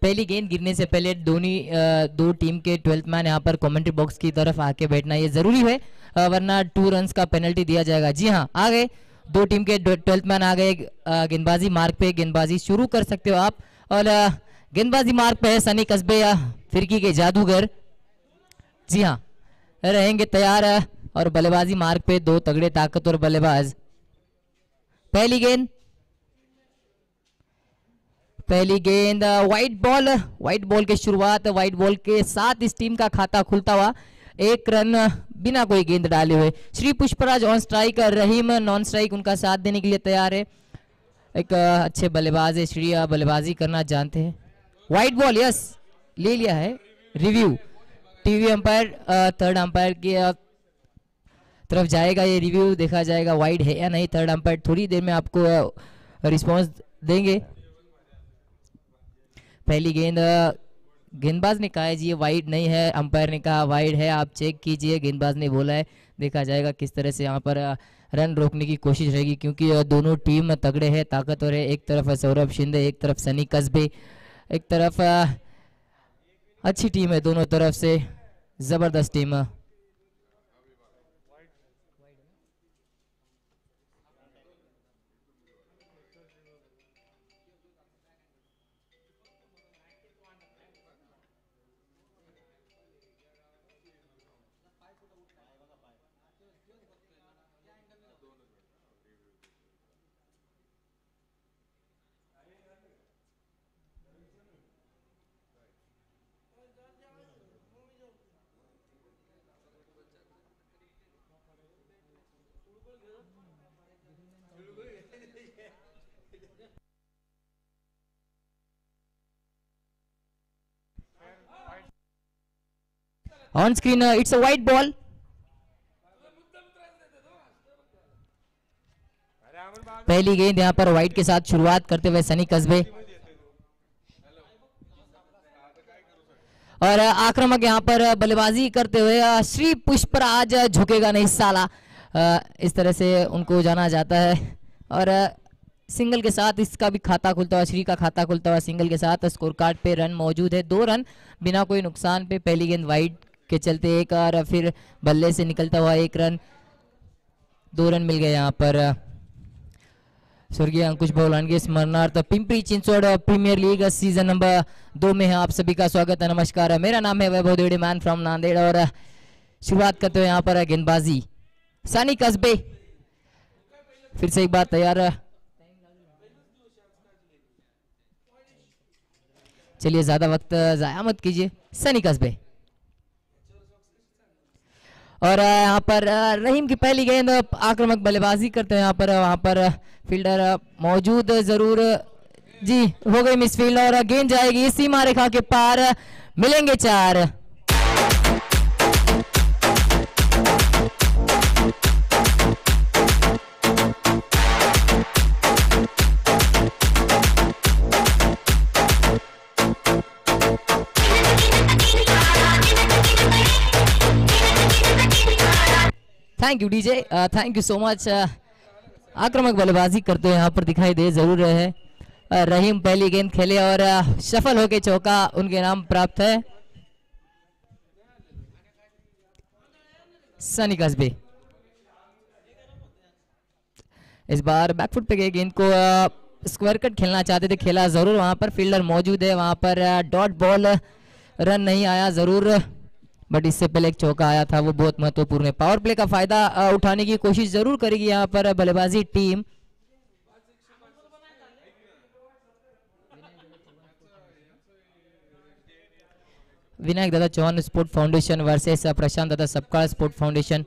पहली गेंद गिरने से पहले दो टीम के 12th मैन यहाँ पर कमेंट्री बॉक्स की तरफ आके बैठना ये जरूरी है, वरना 2 रन्स का पेनल्टी दिया जाएगा। जी हाँ, आ गए दो टीम के 12th मैन आ गए गेंदबाजी मार्ग पे। गेंदबाजी शुरू कर सकते हो आप। और गेंदबाजी मार्ग पे है सनी कस्बे या फिरकी के जादूगर। जी हाँ, रहेंगे तैयार। और बल्लेबाजी मार्ग पे दो तगड़े ताकतवर बल्लेबाज। पहली गेंद व्हाइट बॉल की शुरुआत। व्हाइट बॉल के साथ इस टीम का खाता खुलता हुआ 1 रन बिना कोई गेंद डाले हुए। Shri Pushpraj on strike, Rahim non strike, उनका साथ देने के लिए तैयार है। एक अच्छे बल्लेबाज है श्री, बल्लेबाजी करना जानते हैं। व्हाइट बॉल, यस, ले लिया है। Review TV umpire, third umpire की तरफ जाएगा ये रिव्यू, देखा जाएगा वाइड है या नहीं। थर्ड अंपायर थोड़ी देर में आपको रिस्पांस देंगे। पहली गेंद गेंदबाज ने कहा है जी ये वाइड नहीं है, अंपायर ने कहा वाइड है, आप चेक कीजिए। गेंदबाज ने बोला है, देखा जाएगा किस तरह से यहाँ पर रन रोकने की कोशिश रहेगी, क्योंकि दोनों टीम तगड़े हैं, ताकतवर है। एक तरफ सौरभ शिंदे, एक तरफ सनी कस्बे, एक तरफ अच्छी टीम है, दोनों तरफ से जबरदस्त team. On screen it's a white ball. पहली गेंद यहाँ पर वाइट के साथ शुरुआत करते हुए सनी कस्बे। और आक्रामक यहाँ पर बल्लेबाजी करते हुए श्री पुष्पराज, झुकेगा नहीं साला, इस तरह से उनको जाना जाता है। और सिंगल के साथ इसका भी खाता खुलता हुआ, श्री का खाता खुलता हुआ सिंगल के साथ। स्कोर कार्ड पे रन मौजूद है, 2 रन बिना कोई नुकसान पे। पहली गेंद वाइड के चलते 1 और फिर बल्ले से निकलता हुआ 1 रन, 2 रन मिल गए यहाँ पर। स्वर्गीय अंकुश भवलान के स्मरणार्थ Pimpri Chinchwad premier league season number 2 में है आप सभी का स्वागत है, नमस्कार। मेरा नाम है वैभव देवड़े, मैन फ्रॉम नांदेड़। और शुरुआत करते हुए यहाँ पर गेंदबाजी सनी कस्बे, फिर से एक बार तैयार। चलिए ज्यादा वक्त जाया मत कीजिए। सनी कस्बे और यहाँ पर रहीम की पहली गेंद, आक्रामक बल्लेबाजी करते हैं यहाँ पर। वहां पर फील्डर मौजूद जरूर, जी हो गई मिस फील्ड और गेंद जाएगी सीमा रेखा के पार, मिलेंगे 4। Thank you DJ, thank you so much. आक्रामक बल्लेबाजी करते हुए यहाँ पर दिखाई दे जरूर रहे हैं। रहीम पहली गेंद खेले और सफल होके चौका उनके नाम प्राप्त है। सनी कस्बे इस बार बैकफुट पे गए, गेंद को स्क्वायर कट खेलना चाहते थे, खेला जरूर। वहां पर फील्डर मौजूद है, वहां पर डॉट बॉल, रन नहीं आया जरूर, बट इससे पहले एक चौका आया था, वो बहुत महत्वपूर्ण है। पावर प्ले का फायदा उठाने की कोशिश जरूर करेगी यहाँ पर बल्लेबाजी team. Vinayak Dada Chauhan sport foundation versus Prashant Dada सबका स्पोर्ट फाउंडेशन।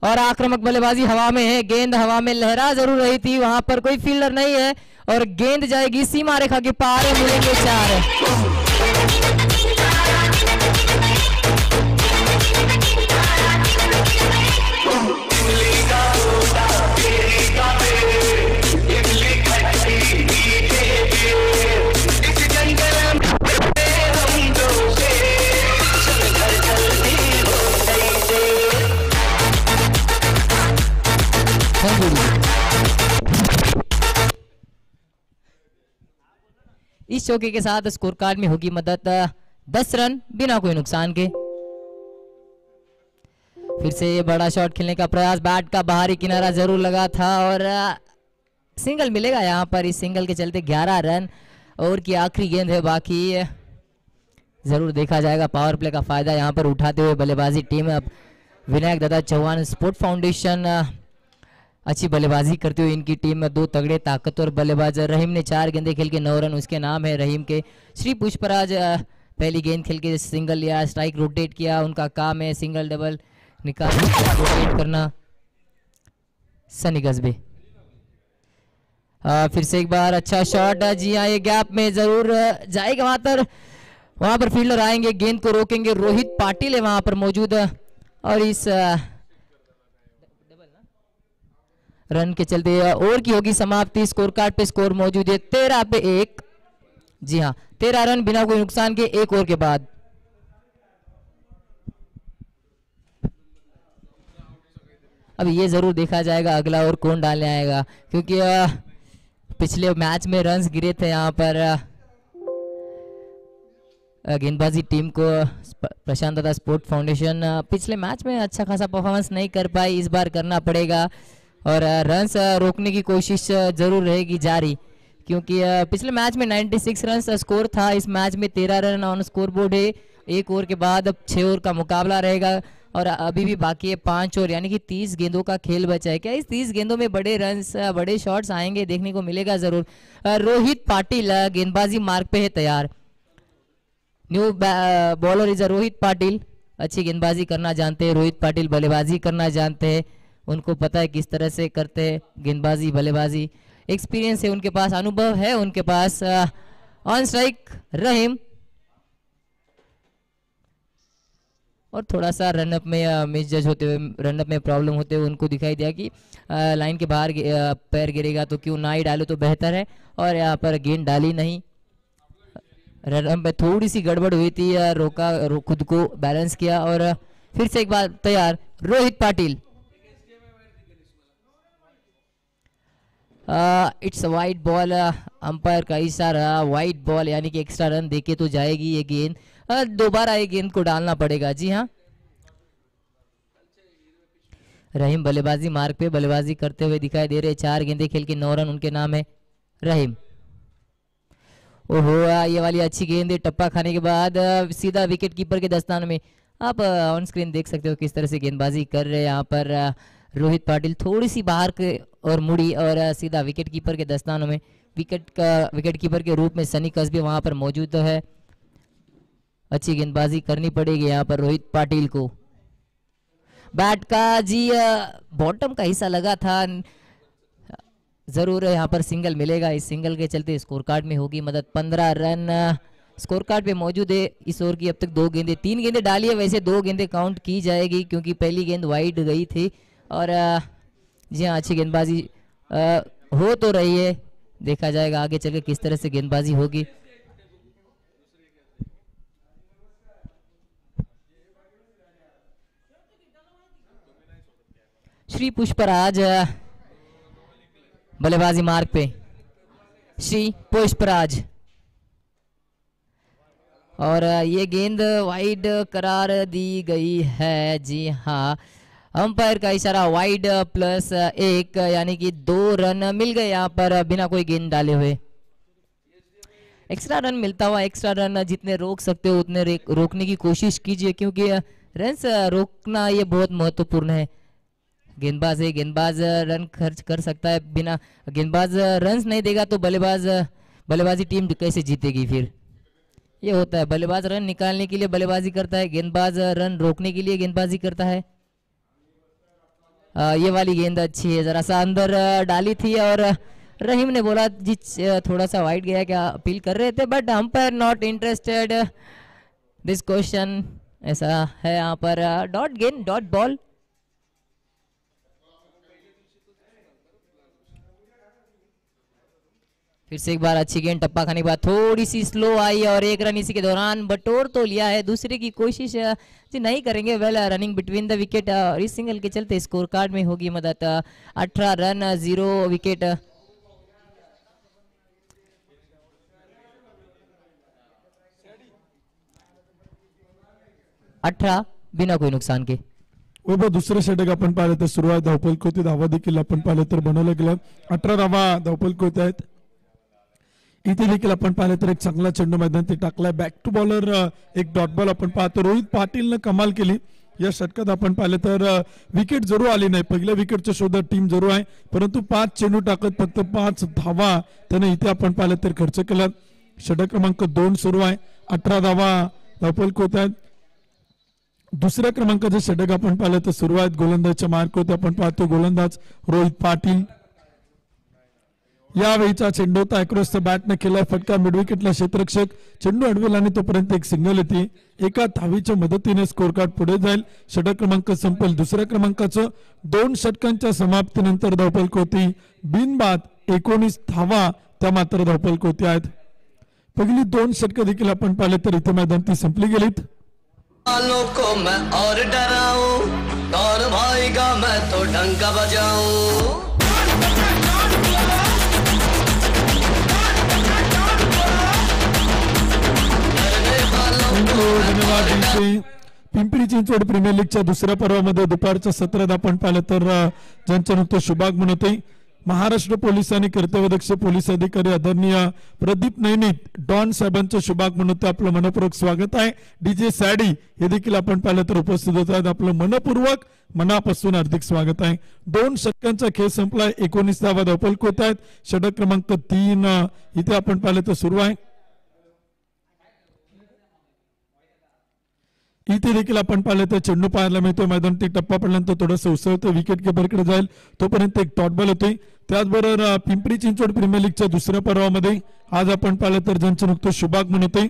और आक्रामक बल्लेबाजी हवा में है, गेंद हवा में लहरा जरूर रही थी, वहां पर कोई फील्डर नहीं है और गेंद जाएगी सीमा रेखा के पार, मिलेंगे 4। इस चौके के साथ स्कोर कार्ड में होगी मदद 10 रन बिना कोई नुकसान के। फिर से ये बड़ा शॉट खेलने का प्रयास, बैट का बाहरी किनारा जरूर लगा था और सिंगल मिलेगा यहाँ पर। इस सिंगल के चलते 11 रन। ओवर की आखिरी गेंद है बाकी, जरूर देखा जाएगा पावर प्ले का फायदा यहाँ पर उठाते हुए बल्लेबाजी टीम। अब विनायक दादा चौहान स्पोर्ट फाउंडेशन अच्छी बल्लेबाजी करते हुए इनकी टीम में 2 तगड़े ताकतवर बल्लेबाज। रहीम ने 4 गेंदे खेल के 9 रन उसके नाम है रहीम के। श्री पुष्पराज पहली गेंद खेल के सिंगल लिया, स्ट्राइक रोटेट किया, उनका काम है सिंगल डबल निकाल रोटेट करना। सनी गजबे फिर से एक बार अच्छा शॉट। जी हाँ, ये गैप में जरूर जाएगा वहां पर फील्डर आएंगे, गेंद को रोकेंगे। रोहित पाटिल है वहां पर मौजूद और इस रन के चलते ओवर की होगी समाप्ति। स्कोर कार्ड पे स्कोर मौजूद है 13 पे 1। जी हाँ, 13 रन बिना कोई नुकसान के 1 ओवर के बाद। अब ये जरूर देखा जाएगा अगला ओवर कौन डालने आएगा, क्योंकि पिछले मैच में रन्स गिरे थे यहाँ पर गेंदबाजी टीम को। प्रशांत दादा स्पोर्ट फाउंडेशन पिछले मैच में अच्छा खासा परफॉर्मेंस नहीं कर पाई, इस बार करना पड़ेगा और रन्स रोकने की कोशिश जरूर रहेगी जारी, क्योंकि पिछले मैच में 96 रन स्कोर था। इस मैच में 13 रन ऑन स्कोर बोर्ड है। 1 ओवर के बाद अब 6 ओवर का मुकाबला रहेगा और अभी भी बाकी है 5 ओवर, यानी कि 30 गेंदों का खेल बचा है। क्या इस 30 गेंदों में बड़े रन्स बड़े शॉट्स आएंगे? देखने को मिलेगा जरूर। रोहित पाटिल गेंदबाजी मार्ग पे है तैयार। New bowler is Rohit Patil. अच्छी गेंदबाजी करना जानते हैं रोहित पाटिल, बल्लेबाजी करना जानते हैं, उनको पता है किस तरह से करते हैं गेंदबाजी बल्लेबाजी। एक्सपीरियंस है उनके पास, अनुभव है उनके पास। ऑन स्ट्राइक रहीम और थोड़ा सा रनअप में मिस जज होते हुए, रनअप में प्रॉब्लम होते हुए उनको दिखाई दिया कि लाइन के बाहर पैर गिरेगा तो क्यों ना ही डालो तो बेहतर है, और यहाँ पर गेंद डाली नहीं। रनअप में थोड़ी सी गड़बड़ हुई थी, खुद को बैलेंस किया और फिर से एक बार तैयार Rohit Patil. It's white ball, umpire का इशारा वाइट बॉल, यानी कि एक्स्ट्रा रन देके तो जाएगी ये गेंद। दोबारा ये गेंद को डालना पड़ेगा। जी हाँ, रहीम बल्लेबाजी मार्ग पे बल्लेबाजी करते हुए दिखाई दे रहे। 4 गेंदे खेल के 9 रन उनके नाम है रहीम। ओहो, ये वाली अच्छी गेंद है, टप्पा खाने के बाद सीधा विकेट कीपर के दस्ताने में। आप ऑन स्क्रीन देख सकते हो किस तरह से गेंदबाजी कर रहे हैं यहाँ पर रोहित पाटिल। थोड़ी सी बाहर के और मुड़ी और सीधा विकेट कीपर के दस्तानों में। विकेट कीपर के रूप में सनी कस्बे वहां पर मौजूद है। अच्छी गेंदबाजी करनी पड़ेगी यहाँ पर रोहित पाटिल को। बैट का जी बॉटम का हिस्सा लगा था, जरूर यहाँ पर सिंगल मिलेगा। इस सिंगल के चलते स्कोर कार्ड में होगी मदद। 15 रन स्कोर कार्ड पे मौजूद है। इस ओवर की अब तक 2 गेंदें 3 गेंदें डाली है, वैसे 2 गेंदें काउंट की जाएगी क्योंकि पहली गेंद वाइड गई थी। और जी हाँ, अच्छी गेंदबाजी हो तो रही है, देखा जाएगा आगे चलकर किस तरह से गेंदबाजी होगी। श्री पुष्पराज बल्लेबाजी मार्ग पे। श्री पुष्पराज और ये गेंद वाइड करार दी गई है। जी हाँ, अंपायर का इशारा वाइड +1, यानी कि 2 रन मिल गए यहाँ पर बिना कोई गेंद डाले हुए। एक्स्ट्रा रन मिलता हुआ, एक्स्ट्रा रन जितने रोक सकते हो उतने रोकने की कोशिश कीजिए, क्योंकि रन्स रोकना ये बहुत महत्वपूर्ण है। गेंदबाज है, गेंदबाज रन खर्च कर सकता है, बिना गेंदबाज रन्स नहीं देगा तो बल्लेबाजी टीम कैसे जीतेगी? फिर ये होता है, बल्लेबाज रन निकालने के लिए बल्लेबाजी करता है, गेंदबाज रन रोकने के लिए गेंदबाजी करता है। ये वाली गेंद अच्छी है, जरा सा अंदर डाली थी और रहीम ने बोला जी थोड़ा सा वाइड गया, क्या अपील कर रहे थे, but umpire not interested this question. ऐसा है यहाँ पर डॉट गेंद डॉट बॉल। फिर से एक बार अच्छी गेंद, टप्पा खाने के बाद थोड़ी सी स्लो आई और 1 रन इसी के दौरान बटोर तो लिया है। दूसरे की कोशिश जी नहीं करेंगे। वेल रनिंग बिटवीन द विकेट और इस सिंगल के चलते स्कोर कार्ड में होगी मदद। 18 रन 0 विकेट। 18 बिना कोई नुकसान के। वैभव दुसरं षटक आपण पाहिलं तर सुरू आहे, धावफलक होती, धावा देखील आपण पाहिलं तर बनवलं गेलं, 18 धावा धावफलक होत आहेत. इथे देखील आपण पाहिलं तर एक चांगला चेंडू मैदान ते टाकलाय, बॅक टू बॉलर एक डॉट बॉल आपण पाहतो. रोहित पाटीलनं कमाल केली या षटकात. आपण पाहिलं तर विकेट जरूर आली नाही, पहिल्या विकेटच्या शोधात टीम जरूर आहे, परंतु 5 चेंडू टाकत फक्त 5 धावा त्याने इथे आपण पाहिलं तर खर्च केला. षटक क्रमांक 2 सुरू आहे, 18 धावा धावफलक होत आहेत. दुसऱ्या क्रमांकाचे षटक आपण पाहिलं तर सुरू आहेत, गोलंदाजच्या मार्क होते. आपण पाहतो गोलंदाज रोहित पाटील. यावेळीचा चेंडू होता अक्रॉस द बॅटने केला फटका, मिड विकेटला क्षेत्ररक्षक चेंडू अडवेल आणि तोपर्यंत एक सिंगल येते. एका धावीच्या मदतीने स्कोर कार्ड पुढे जाईल. षटक क्रमांक संपेल. दुसऱ्या क्रमांकाचं 2 षटकांच्या समाप्तीनंतर धावफलक होती बिनबाद 19 धावा त्या मात्र धावफलक होती आहेत. पहिली 2 षटक देखील आपण पाहिले तर इथे मैदान ती संपली गेलीत. को मैं और डराऊं, कौन भाईगा मैं तो डंका बजाऊं. धन्यवाद. पिंपरी चिंचवड प्रीमियर लीगच्या दुसऱ्या पर्वामध्ये दुपारच्या सत्रात आपण पाहिलं तर ज्यांचं नुकतं शुभागमन होते, महाराष्ट्र पोलिसांनी कर्तव्यदक्ष पोलीस अधिकारी आदरणीय प्रदीप नैनित डॉन साहेबांचं शुभागमन होतं. आपलं मनपूर्वक स्वागत आहे. डीजे सॅडी हे देखील आपण पाहिलं तर उपस्थित होत आहेत. आपलं मनपूर्वक मनापासून हार्दिक स्वागत आहे. 2 षटकांचा खेळ संपलाय, 19 धावा धावफलक होत आहेत. षटक क्रमांक 3 इथे आपण पाहिलं तर सुरू आहे. इथे देखील आपण पाहिलं तर चेंडू पाहायला मिळतोय. मैदान ते टप्पा पडल्यानंतर थोडंसं उसळतं, विकेट किपरकडे जाईल, तोपर्यंत एक टॉट बॉल होते. त्याचबरोबर पिंपरी चिंचवड प्रीमियर लीगच्या दुसऱ्या पर्वामध्ये आज आपण पाहिलं तर ज्यांचं नुकतं शुभागमन होते,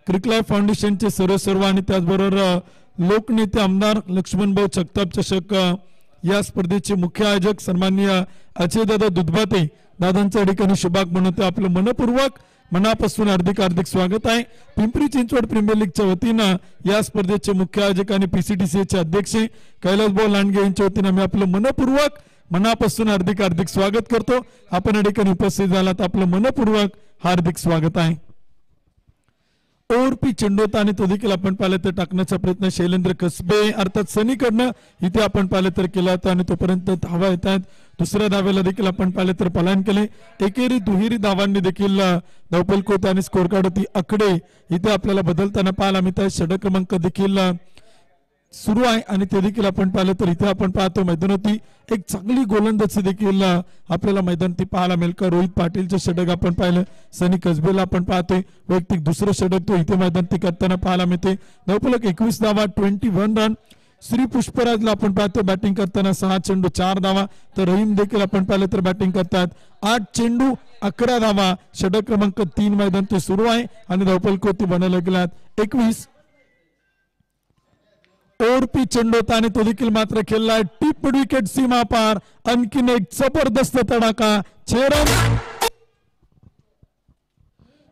क्रिकलाईफ फाउंडेशनचे सर्व आणि त्याचबरोबर लोकनेते आमदार लक्ष्मणभाऊ जगताप चषक या स्पर्धेचे मुख्य आयोजक सन्माननीय अजयदादा दुधबाते दादांच्या या ठिकाणी शुभागमन होते. आपलं मनपूर्वक मनापासून हार्दिक स्वागत आहे. पिंपरी चिंचवड प्रीमियर लीगच्या वतीनं या स्पर्धेचे मुख्य आयोजक आणि पीसीटीसीचे अध्यक्ष कैलासभाऊ लांडगे यांच्या वतीनं आम्ही आपलं मनपूर्वक मनापासून हार्दिक स्वागत करतो. आपण या ठिकाणी उपस्थित झालात, आपलं मनपूर्वक हार्दिक स्वागत आहे. ओरपी चेंडू होता आणि तो देखील आपण पाहिलं तर टाकण्याचा प्रयत्न शैलेंद्र कसबे अर्थात सनीकडनं इथे आपण पाहिलं तर केला होता आणि तोपर्यंत धावा येत आहेत. दुसऱ्या धावेला देखील आपण पाहिलं तर पलायन केले. एकेरी दुहेरी धावांनी देखील धावफलक होते आणि स्कोर कार्ड होती आकडे इथे आपल्याला बदलताना पाहायला मिळतात. षटक क्रमांक देखील सुरू आहे आणि ते देखील आपण पाहिलं तर इथे आपण पाहतो मैदानावरती एक चांगली गोलंदाजी देखील आपल्याला मैदानावरती पाहायला मिळेल का. रोहित पाटीलचं षटक आपण पाहिलं, सनी कसबेला आपण पाहतोय वैयक्तिक दुसरं षटक तो इथे मैदानावरती करताना पाहायला मिळते. धावफलक 21 धावा 21 रन. श्री पुष्पराजला आपण पाहतो बॅटिंग करताना 6 चेंडू 4 धावा, तर रहीम देखील आपण पाहिलं तर बॅटिंग करतात 8 चेंडू 11 धावा. षटक क्रमांक 3 मैदान ते सुरू आहे आणि धावफलक होती बनायला गेल्यात 21. ओरपी चेंडू होता आणि तो देखील मात्र खेळलाय टिप विकेट सीमा पार. आणखीन एक जबरदस्त तडाखा 6 रन.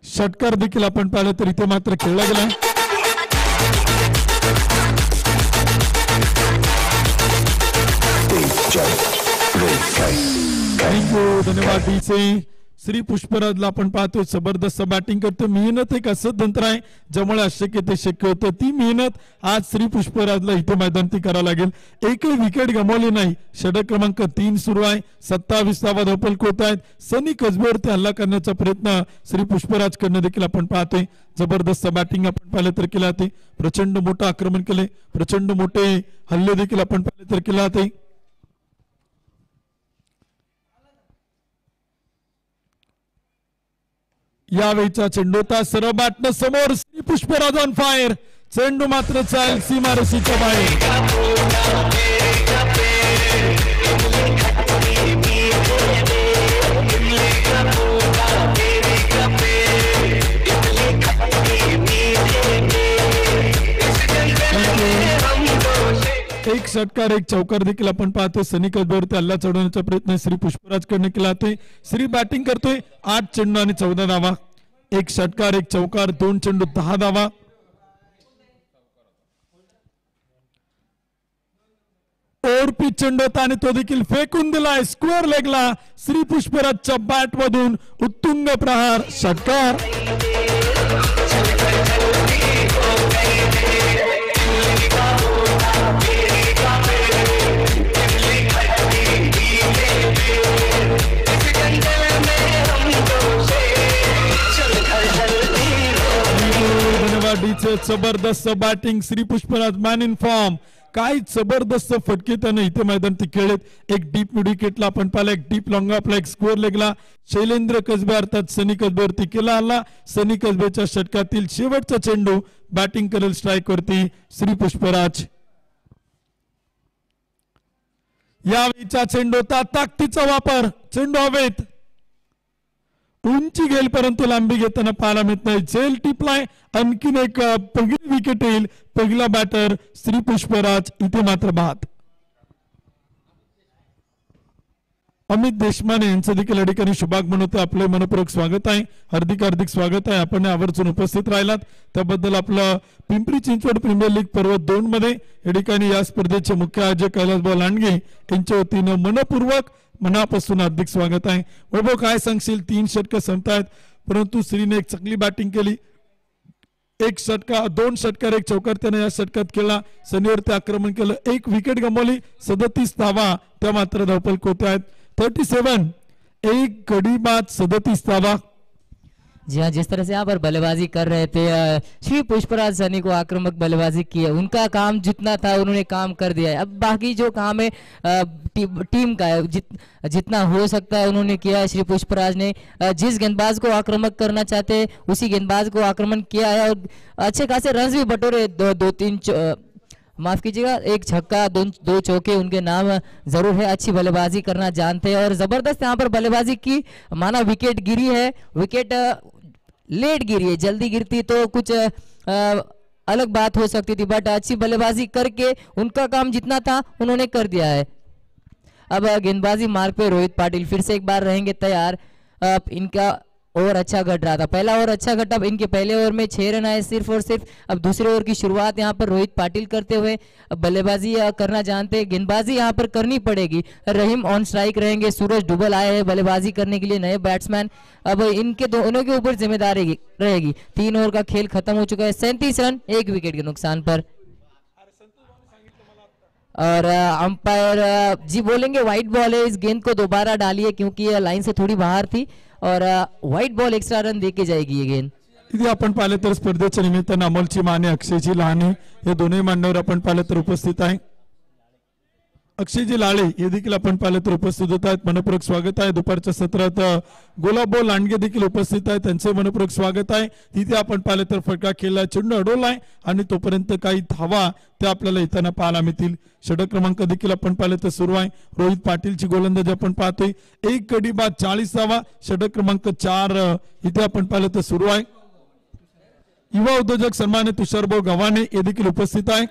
षटकार देखील आपण पाहिलं तर इथे मात्र खेळला गेला. धन्यवाद डीचे. श्री पुष्पराजला आपण पाहतोय जबरदस्त बॅटिंग करतो. मेहनत एक असं तंत्र आहे ज्यामुळे अशक्य ते शक्य होतं. ती मेहनत आज श्री पुष्पराजला इथे मैदानावरती करावं लागेल. एकही विकेट गमावली नाही. षटक क्रमांक 3 सुरू आहे. 27 धावा धावफलक होत आहेत. सनी कसबेवरती हल्ला करण्याचा प्रयत्न श्री पुष्पराज कडनं देखील आपण पाहतोय. जबरदस्त बॅटिंग आपण पाहिलं तर केला ते. प्रचंड मोठं आक्रमण केले, प्रचंड मोठे हल्ले देखील आपण पाहिले तर केला ते. यावेळीचा चेंडू होता सरळ बॅटनं समोर. Shri Pushpraj on fire. चेंडू मात्र चाल सीमारशीच्या बाहेर. एक षटकार एक चौकार देखील आपण पाहतो. सनी कसबेवरती हल्ला चढवण्याचा प्रयत्न श्री पुष्पराज कडे केला जातोय. श्री बॅटिंग करतोय 8 चेंडू आणि 14 धावा. एक षटकार एक चौकार 2 चेंडू 10 धावा. ओरपी चेंडू होता आणि तो देखील फेकून दिलाय स्क्वेअर लेगला. श्री पुष्पराजच्या बॅट मधून उत्तुंग प्रहार. षटकार काहीच जबरदस्त batting Shri Pushpraj man in form. काय जबरदस्त फटके त्याने इथे मैदानात खेळलेत. एक डीप मिड विकेटला आपण पाहिला, एक डीप लॉंग आपला एक स्कोअर लेगला शैलेंद्र कसबे अर्थात सनी कसबेवरती केला हल्ला. सनी कसबेच्या षटकातील शेवटचा चेंडू बॅटिंग करेल स्ट्राईक वरती श्री पुष्पराज. यावेळीचा चेंडू होता ताकदीचा वापर, चेंडू हवेत उंची घेईल परंतु लांबी घेताना पाहायला मिळत नाही. झेल टिपलाय, आणखीन एक पहिली विकेट येईल. पहिला बॅटर श्री पुष्पराज, इथे मात्र बाद. अमित देशमाने यांचं देखील या ठिकाणी शुभागमन होतं. आपले मनपूर्वक स्वागत आहे, हार्दिक हार्दिक स्वागत आहे. आपण आवर्जून उपस्थित राहिलात त्याबद्दल आपलं पिंपरी चिंचवड प्रीमियर लीग पर्व 2 मध्ये या ठिकाणी या स्पर्धेचे मुख्य आयोजक कैलासभाऊ लांडगे यांच्या वतीनं मनपूर्वक मनापासून हार्दिक स्वागत आहे. वैभव काय सांगशील? 3 षटकं संपतायत परंतु श्रीने एक चांगली बॅटिंग केली. 2 षटकार 1 चौकार त्याने या षटकात केला. सनीवरती आक्रमण केलं, 1 विकेट गमावली, 37 धावा त्या मात्र धावफलक होते आहेत. 37 एक गडी बाद 37 धावा. जी हाँ, जिस तरह से यहाँ पर बल्लेबाजी कर रहे थे श्री पुष्पराज सनी को आक्रामक बल्लेबाजी की है, उनका काम जितना था उन्होंने काम कर दिया है. अब बाकी जो काम है टीम का है, जितना हो सकता है उन्होंने किया है. श्री पुष्पराज ने जिस गेंदबाज को आक्रामक करना चाहते हैं उसी गेंदबाज को आक्रमण किया है और अच्छे खासे रन भी बटोरे. 2-3 माफ कीजिएगा, 1 छक्का 2 चौके उनके नाम जरूर है. अच्छी बल्लेबाजी करना जानते हैं और जबरदस्त यहाँ पर बल्लेबाजी की. माना विकेट गिरी है, विकेट लेट गिरी है, जल्दी गिरती तो कुछ अलग बात हो सकती थी, बट अच्छी बल्लेबाजी करके उनका काम जितना था उन्होंने कर दिया है. अब गेंदबाजी मार्ग पे रोहित पाटिल फिर से एक बार रहेंगे तैयार. इनका ओवर अच्छा घट रहा था, पहला ओवर अच्छा घटा. अब इनके पहले ओवर में 6 रन आए सिर्फ और सिर्फ. अब दूसरे ओवर की शुरुआत यहाँ पर रोहित पाटिल करते हुए बल्लेबाजी करना जानते हैं, गेंदबाजी यहाँ पर करनी पड़ेगी. रहीम ऑन स्ट्राइक रहेंगे, सूरज डुबल आए हैं बल्लेबाजी करने के लिए, नए बैट्समैन. अब इनके दोनों के ऊपर जिम्मेदारी रहेगी. 3 ओवर का खेल खत्म हो चुका है. 37 रन 1 विकेट के नुकसान पर. और अंपायर जी बोलेंगे व्हाइट बॉल है, इस गेंद को दोबारा डालिए क्योंकि ये लाइन से थोड़ी बाहर थी और व्हाइट बॉल एक्स्ट्रा रन देके जाएगी ये गेंद. इथे आपण पाहिलं तर स्पर्धेच्या निमित्तानं अमोलची माने, अक्षयजी लहाने हे दोन्ही मान्यवर आपण पाहिलं तर उपस्थित आहे. अक्षयजी लाळे हे देखील आपण पाहिलं तर उपस्थित होत आहेत. मनपूर्वक स्वागत आहे. दुपारच्या सत्रात गुलाबभाऊ लांडगे देखील उपस्थित आहेत, त्यांचे मनपूर्वक स्वागत आहे. तिथे आपण पाहिलं तर फटका खेळला, चेंडू अडवलाय आणि तोपर्यंत काही धावा त्या आपल्याला येताना पाहायला मिळतील. षटक क्रमांक देखील आपण पाहिलं तर सुरू आहे. रोहित पाटीलची गोलंदाजी आपण पाहतोय, 1 गडी बाद 40 धावा. षटक क्रमांक 4 इथे आपण पाहिलं तर सुरू आहे. युवा उद्योजक सन्मान्य तुषारभाऊ गव्हाणे हे देखील उपस्थित आहे.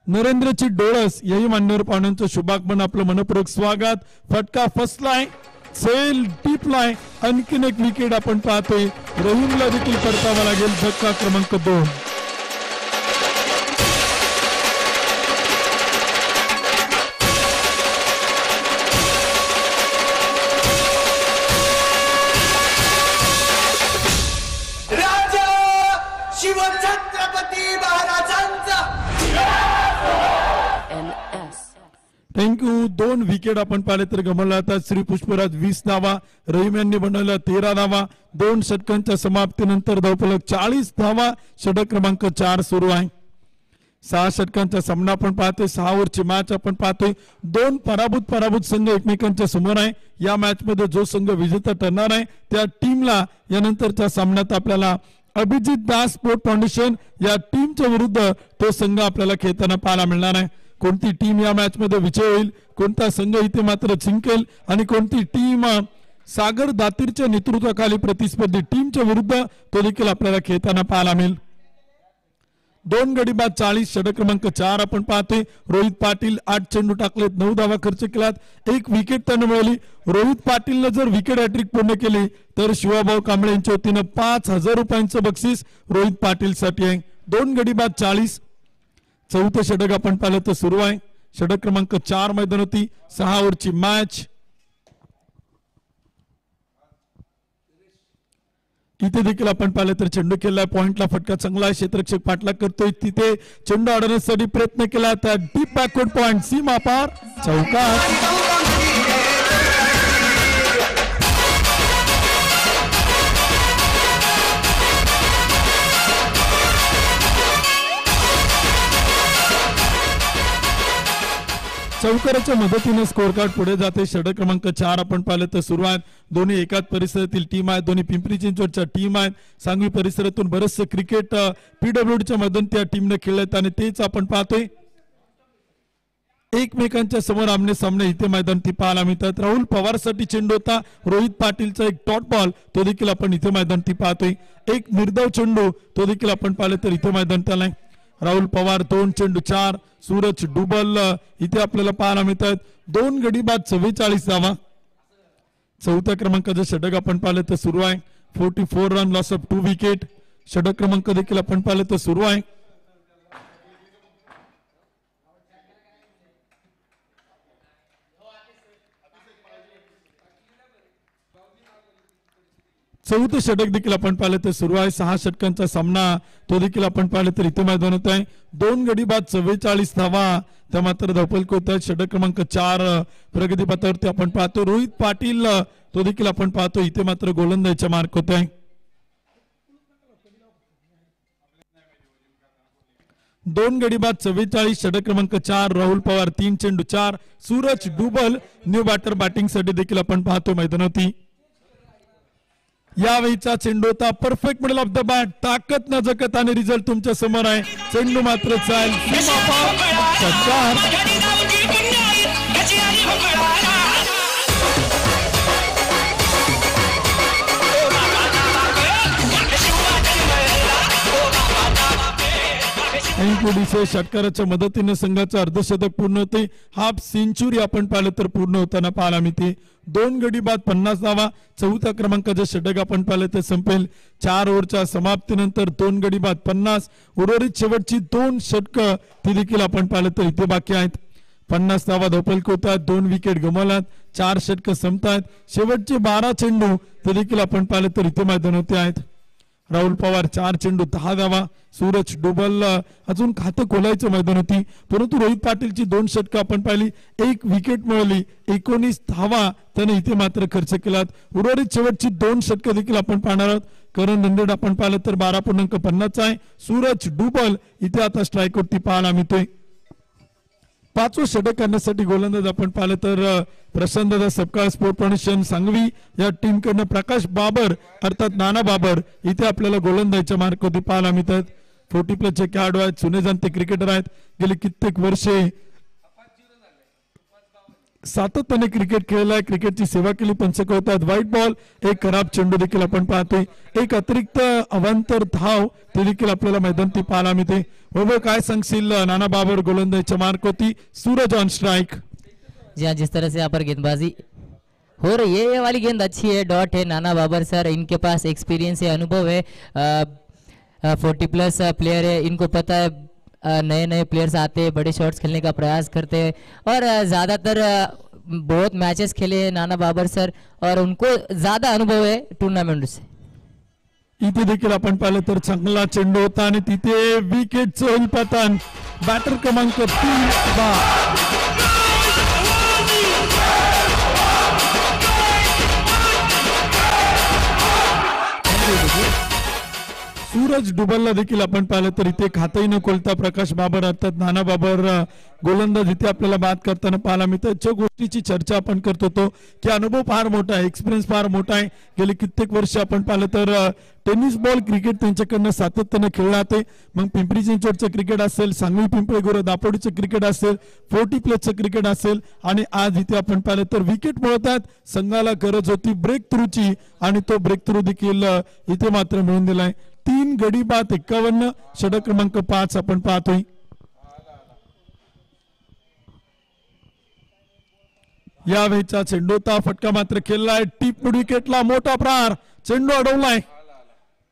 नरेंद्रची डोळस यही मान्यवर पाहुण्यांचं शुभागमन, आपलं मनपूर्वक स्वागत. फटका फसलाय, सेल टिपलाय, आणखीन एक विकेट आपण पाहतोय. रहीमला देखील परतावा लागेल. धक्का क्रमांक 2. राजा शिवछत्रपती महाराजांचा. थँक्यू. 2 विकेट आपण पाहिले तर गमावला जातात. श्री पुष्पराज 20 धावा, रहीम यांनी बनवला 13 धावा. 2 षटकांच्या समाप्तीनंतर धावफलक 40 धावा. षटक क्रमांक 4 सुरू आहे. 6 षटकांचा सामना आपण पाहतोय. 6 ओव्हरची मॅच आपण पाहतोय. 2 पराभूत संघ एकमेकांच्या समोर आहे. या मॅच मध्ये जो संघ विजेता ठरणार आहे त्या टीमला यानंतरच्या सामन्यात आपल्याला अभिजित दास स्पोर्ट फाउंडेशन या टीमच्या विरुद्ध तो संघ आपल्याला खेळताना पाहायला मिळणार आहे. कोणती टीम या मॅच मध्ये विजय होईल, कोणता संघ इथे मात्र जिंकेल आणि कोणती टीम सागर दातीरच्या नेतृत्वाखाली प्रतिस्पर्धी टीमच्या विरुद्ध तो देखील आपल्याला खेळताना पाहायला मिळेल. 2 गडी बाद 40. षटक क्रमांक 4 आपण पाहतोय. रोहित पाटील 8 चेंडू टाकलेत, 9 धावा खर्च केलात, 1 विकेट त्याने मिळवली. रोहित पाटीलने जर विकेट हॅट्रिक पूर्ण केली तर शिवाभाऊ कांबळे यांच्या वतीनं 5,000 रुपयांचं बक्षीस रोहित पाटील साठी आहे. 2 गडी बाद 40. 4थं षटक आपण पाहिलं तर सुरू आहे. षटक क्रमांक 4 मैदान होती. 6 ओव्हरची मॅच. इथे देखील आपण पाहिलं तर चेंडू केलाय, पॉइंटला फटका चांगला आहे. क्षेत्ररक्षक पाठलाग करतोय, तिथे चेंडू अडवण्यासाठी प्रयत्न केला, त्या डीप बॅकवर्ड पॉइंट सीमा पार चौकार. चौकाराच्या मदतीने स्कोर कार्ड पुढे जाते. षटक क्रमांक 4 आपण पाहिलं तर सुरू आहेत. दोन्ही एकाच परिसरातील टीम आहेत. दोन्ही पिंपरी चिंचवडच्या टीम आहेत. सांगवी परिसरातून बरेचसे क्रिकेट PWDच्या मधून त्या टीमने खेळलेत आणि तेच आपण पाहतोय. एकमेकांच्या समोर आमने सामने इथे मैदान पाहायला मिळतात. राहुल पवारसाठी चेंडू होता. रोहित पाटीलचा एक डॉट बॉल तो देखील आपण इथे मैदान पाहतोय. एक निर्धाव चेंडू तो देखील आपण पाहिलं तर इथे मैदान आलाय. राहुल पवार 2 चेंडू 4. सूरज डुबल इथे आपल्याला पाहायला मिळतात. 2 गडी बाद 44 धावा. चौथ्या क्रमांकाचं षटक आपण पाहिलं तर सुरू आहे. 44 रन लॉस ऑफ 2 विकेट. षटक क्रमांक देखील आपण पाहिलं तर सुरू आहे. चौथे षटक देखील आपण पाहिलं तर सुरू आहे. 6 षटकांचा सामना तो देखील आपण पाहिलं तर इथे मैदान होत आहे. 2 गडी बाद 44 धावा त्या मात्र धावफलक होत आहेत. षटक क्रमांक 4 प्रगती पथावरती आपण पाहतो. रोहित पाटील तो देखील आपण पाहतो इथे मात्र गोलंदाजीचा मार्क होत आहे. 2 गडी बाद 44. षटक क्रमांक 4 राहुल पवार 3 चेंडू 4. सूरज डुबल न्यू बॅटर बॅटिंग साठी देखील आपण पाहतो मैदानावरती. यावेळीचा चेंडू होता perfect middle of the bat. ताकद न जगत आणि रिझल्ट तुमच्या समोर आहे. चेंडू मात्र चाल षटकाराच्या मदतीने संघाचं अर्धशतक पूर्ण होते. हाफ सेंचुरी आपण पाहिलं तर पूर्ण होताना पाहायला मिळते. 2 गडी बाद 50 धावा. चौथ्या क्रमांकाचं षटक आपण पाहिलं तर संपेल. 4 ओव्हरच्या समाप्तीनंतर 2 गडी बाद 50. उर्वरित शेवटची 2 षटकं ती देखील आपण पाहिलं तर इथे बाकी आहेत. 50 धावा धावफलक होतात. 2 विकेट गमावल्यात. 4 षटकं संपतात. शेवटचे 12 चेंडू ते देखील आपण पाहिलं तर इथे मैदान होते आहेत. राहुल पवार 4 चेंडू 10 धावा. सूरज डुबल अजून खातं खोलायचं मैदान होती परंतु रोहित पाटीलची 2 षटकं आपण पाहिली. 1 विकेट मिळवली. 19 धावा त्याने इथे मात्र खर्च केलात. उर्वरित शेवटची 2 षटकं देखील आपण पाहणार आहोत. करण रन रेट आपण पाहिलं तर 12.50 आहे. सूरज डुबल इथे आता स्ट्राईकवरती पाहायला मिळतोय. 5वं षटक करण्यासाठी गोलंदाज आपण पाहिलं तर प्रशांत दादा सपकाळ स्पोर्ट फाउंडेशन सांगवी या टीम कडनं प्रकाश बाबर अर्थात नाना बाबर इथे आपल्याला गोलंदाजीच्या मार्क होती पाहायला मिळतात. 40+ चे खेळाडू आहेत. जुने जाणते क्रिकेटर आहेत. गेली कित्येक वर्षे सातत्याने क्रिकेट खेळलाय. क्रिकेटची सेवा केली. पंचक होतात. White ball. एक खराब चेंडू देखील आपण पाहतोय. एक अतिरिक्त अवांतर धाव ते देखील आपल्याला मैदानात पाहायला मिळते. बाबा काय सांगशील नाना बाबर गोलंदाजीच्या मार्क होती. Suraj on strike. जी हाँ, जिस तरह से यहाँ पर गेंदबाजी हो रही है ये वाली गेंद अच्छी है. डॉट है नाना बाबर सर. इनके पास एक्सपीरियंस है, अनुभव है. 40+ प्लेयर है. इनको पता है नए नए प्लेयर्स आते हैं, बड़े शॉट्स खेलने का प्रयास करते हैं और ज़्यादातर बहुत मैचेस खेले हैं नाना बाबर सर और उनको ज़्यादा अनुभव है टूर्नामेंट से. इथे देखील आपण पाहिलं तर चांगला चेंडू होता आणि तिथे विकेटचं होईल पतन. बॅटर क्रमांक 3 सूरज डुबलला देखील आपण पाहिलं तर इथे खातही न खोलता प्रकाश बाबर अर्थात नाना बाबर गोलंदाज इथे आपल्याला बात करताना पाहायला मिळतं. ज्या गोष्टीची चर्चा आपण करत होतो की अनुभव फार मोठा आहे, एक्सपिरियन्स फार मोठा आहे. गेली कित्येक वर्ष आपण पाहिलं तर टेनिस बॉल क्रिकेट त्यांच्याकडनं सातत्याने खेळलं जाते. मग पिंपरी चिंचवडचं क्रिकेट असेल, सांगवी पिंपरी गुरं दापोडीचं क्रिकेट असेल, 40+ क्रिकेट असेल आणि आज इथे आपण पाहिलं तर विकेट मिळतात. संघाला गरज होती ब्रेक थ्रूची आणि तो ब्रेक थ्रू देखील इथे मात्र मिळून दिलाय. 3 गडी बाद 51. षटक क्रमांक 5 आपण पाहतोय. यावेळीचा चेंडूचा फटका मात्र खेळलाय. टीप विकेटला मोठा प्रहार. चेंडू अडवलाय.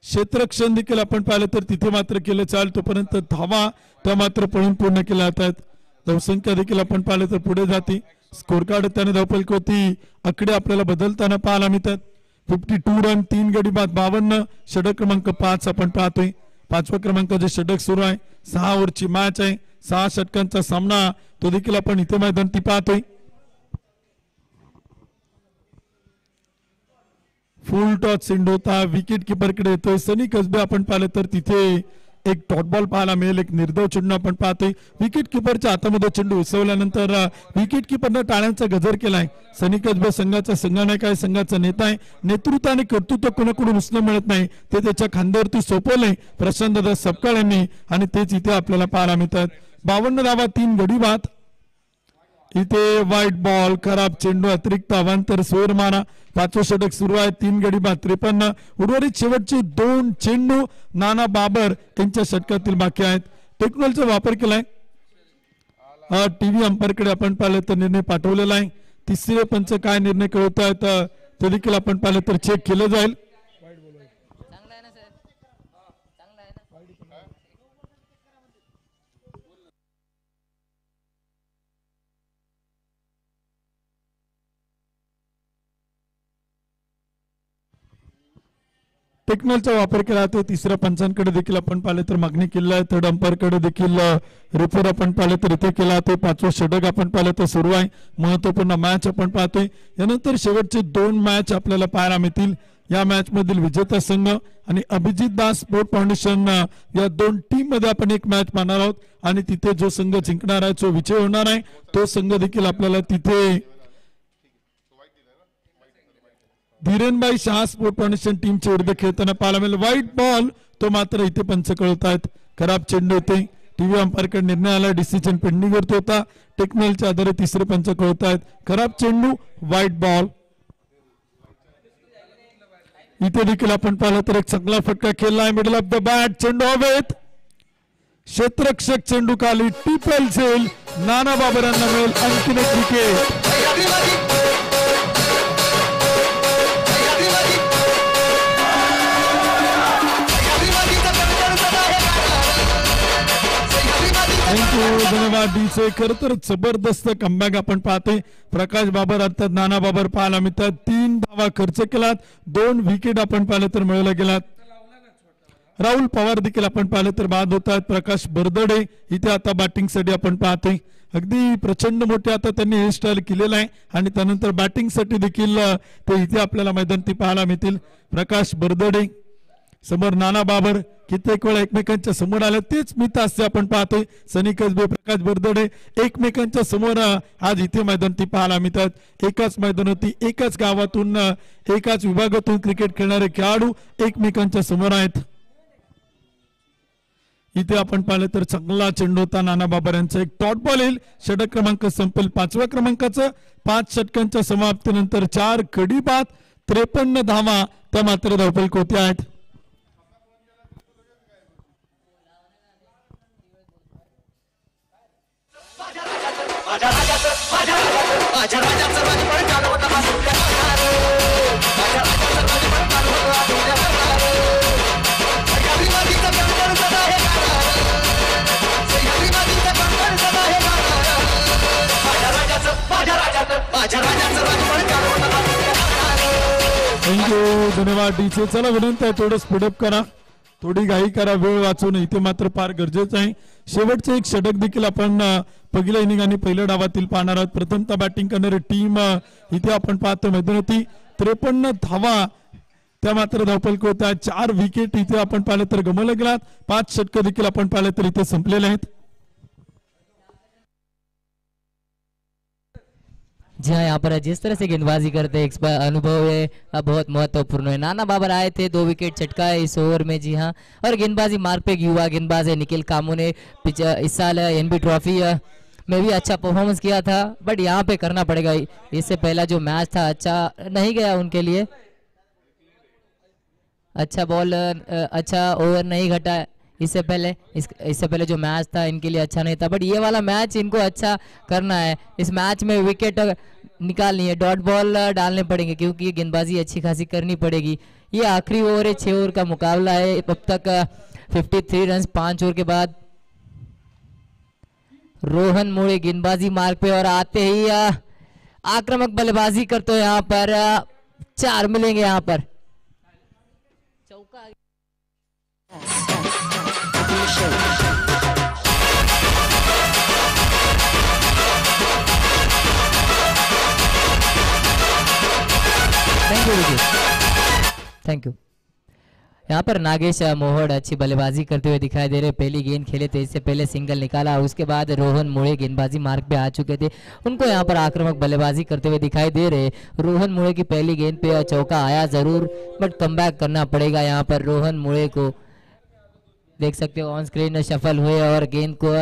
क्षेत्ररक्षण देखील आपण पाहिलं तर तिथे मात्र केलं चाल. तोपर्यंत धावा त्या मात्र पळून पूर्ण केल्या जातात. धावसंख्या देखील आपण पाहिलं तर पुढे जाते. स्कोर कार्ड त्याने धावफलक होती आकडे आपल्याला बदलताना पाहायला मिळतात. 52 रन 3 गडी बाद 52. षटक क्रमांक 5 आपण पाहतोय. 5व्या क्रमांकाचे षटक सुरू आहे. 6 ओव्हरची मॅच आहे. 6 षटकांचा सामना तो देखील आपण इथे मैदानात पाहतोय. फुल टॉस चेंडू होता. विकेट किपर कडे येतोय. सनी कसबे आपण पाहिलं तर तिथे एक डॉट बॉल पाहायला मिळेल. एक निर्धाव चेंडू आपण पाहतोय. विकेट किपरच्या हातामध्ये चेंडू उसवल्यानंतर विकेट किपरनं टाळ्यांचा गजर केलाय. सनी कसबे संघाचा संघनायक आहे, संघाचा नेता आहे. नेतृत्व आणि कर्तृत्व कोणाकडून उचलून मिळत नाही, ते त्याच्या खांद्यावरती सोपवलंय प्रशांत दादा सपकाळ यांनी आणि तेच इथे आपल्याला पाहायला मिळतात. 52 धावा 3 गडी बाद. इथे व्हाईट बॉल, खराब चेंडू, अतिरिक्त अवांतर, स्वेर मारा. 5वे षटक सुरू आहे. 3 गडी बाद 53. उर्वरित शेवटचे 2 चेंडू नाना बाबर यांच्या षटकातील बाकी आहेत. टेक्नॉलॉजीचा वापर केलाय. टीव्ही अंपायरकडे आपण पाहिलं तर निर्णय पाठवलेला आहे. तिसरे पंच काय निर्णय कळवत आहेत ते देखील आपण पाहिलं तर चेक केलं जाईल. टेक्नॉलॉजीचा वापर केला जातो. तिसऱ्या पंचांकडे देखील आपण पाहिले तर मागणी केली आहे. थर्ड अंपायरकडे देखील रेफर आपण पाहिले तर इथे केला जातो. 5वं षटक आपण पाहिलं तर सुरू आहे. महत्वपूर्ण मॅच आपण पाहतोय. यानंतर शेवटचे 2 मॅच आपल्याला पाहायला मिळतील. या मॅच मधील विजेता संघ आणि अभिजित दास स्पोर्ट फाउंडेशन या 2 टीम मध्ये आपण एक मॅच पाहणार आहोत आणि तिथे जो संघ जिंकणार आहे, जो विजय होणार आहे, तो संघ देखील आपल्याला तिथे धीरेनभाई शाह स्पोर्ट फाउंडेशन टीमच्या विरुद्ध खेळताना पाहायला मिळेल. व्हाईट बॉल तो मात्र इथे पंच कळवत आहेत. खराब चेंडू होते. टीव्ही अंपायरकडे निर्णय आला. डिसिजन पेंडिंग वरती होता. टेक्नॉलॉजीच्या आधारे तिसरे पंच कळवत आहेत. खराब चेंडू, व्हाईट बॉल. इथे देखील आपण पाहिलं तर एक चांगला फटका खेळला. मिडल ऑफ द बॅट, चेंडू हवेत. क्षेत्ररक्षक चेंडू खाली. टिपल झेल. नाना बाबर यांना मिळेल आणखीन एक विकेट. थँक्यू, धन्यवाद डीचे. खर तर जबरदस्त कमबॅक आपण पाहतोय. प्रकाश बाबर अर्थात नाना बाबर पाहायला मिळतात. 3 धावा खर्च केलात. 2 विकेट आपण पाहिलं तर मिळवल्या गेलात. राहुल पवार देखील आपण पाहिलं तर बाद होतात. प्रकाश बरदडे इथे आता बॅटिंगसाठी आपण पाहतोय. अगदी प्रचंड मोठे आता त्यांनी हेअरस्टाईल केलेला आहे आणि त्यानंतर बॅटिंगसाठी देखील ते इथे आपल्याला मैदानी पाहायला मिळतील. प्रकाश बरदडे समोर नाना बाबर कित्येक वेळा एकमेकांच्या समोर आले. तेच मित असते आपण पाहतोय. सनी कसबे, प्रकाश बरदडे एकमेकांच्या समोर आज इथे मैदानी पाहायला मिळतात. एकाच मैदानावरती, एकाच गावातून, एकाच विभागातून क्रिकेट खेळणारे खेळाडू एकमेकांच्या समोर आहेत. इथे आपण पाहिलं तर चांगला चेंडू होता नाना बाबर यांचा. एक डॉट बॉल येईल. षटक क्रमांक संपेल 5व्या क्रमांकाचं. 5 षटकांच्या समाप्तीनंतर 4 गडी बाद 53 धावा त्या मात्र धावफलक होते आहेत. थँक्यू, धन्यवाद डीचे. चला विनंती आहे थोडं स्पीडअप करा, थोडी घाई करा, वेळ वाचवणं इथे मात्र फार गरजेचं आहे. शेवटचे एक षटक देखील आपण पहिल्या इनिंग आणि पहिल्या डावातील पाहणार आहोत. प्रथमतः बॅटिंग करणारी टीम इथे आपण पाहतो मैदानावरती 53 धावा त्या मात्र धावफलक होत्या. 4 विकेट इथे आपण पाहिलं तर गमावल्या गेलात. 5 षटक देखील आपण पाहिलं तर इथे संपलेले आहेत. जी हाँ, यहाँ पर जिस तरह से गेंदबाजी करते हैं अनुभव है बहुत महत्वपूर्ण है. नाना बाबर आए थे, 2 विकेट चटका है इस ओवर में. जी हाँ, और गेंदबाजी मार्ग पे एक युवा गेंदबाज है निखिल कामू ने इस साल एनबी ट्रॉफी में भी अच्छा परफॉर्मेंस किया था, बट यहाँ पे करना पड़ेगा. इससे पहला जो मैच था अच्छा नहीं गया उनके लिए. अच्छा बॉल, अच्छा ओवर नहीं घटा. इससे पहले जो मैच था इनके लिए अच्छा नहीं था, बट ये वाला मैच इनको अच्छा करना है. इस मैच में विकेट निकालनी है, डॉट बॉल डालने पड़ेंगे क्योंकि ये गेंदबाजी अच्छी खासी करनी पड़ेगी. ये आखिरी ओवर है, 6 ओवर का मुकाबला है. अब तक 53 रन 5 ओवर के बाद. रोहन मोड़े गेंदबाजी मार्ग पे और आते ही आक्रामक बल्लेबाजी करते हैं. यहाँ पर 4 मिलेंगे. यहाँ पर चौका. Thank you. यहाँ पर नागेश मोहड़ अच्छी बल्लेबाजी करते हुए दिखाई दे रहे। पहली गेंद खेले थे, इससे पहले सिंगल निकाला, उसके बाद रोहन मुड़े गेंदबाजी मार्ग पे आ चुके थे, उनको यहाँ पर आक्रामक बल्लेबाजी करते हुए दिखाई दे रहे। रोहन मुड़े की पहली गेंद पे चौका आया जरूर, बट कमबैक करना पड़ेगा यहाँ पर रोहन मुड़े को। देख सकते हो ऑन स्क्रीन शफल हुए और गेंद को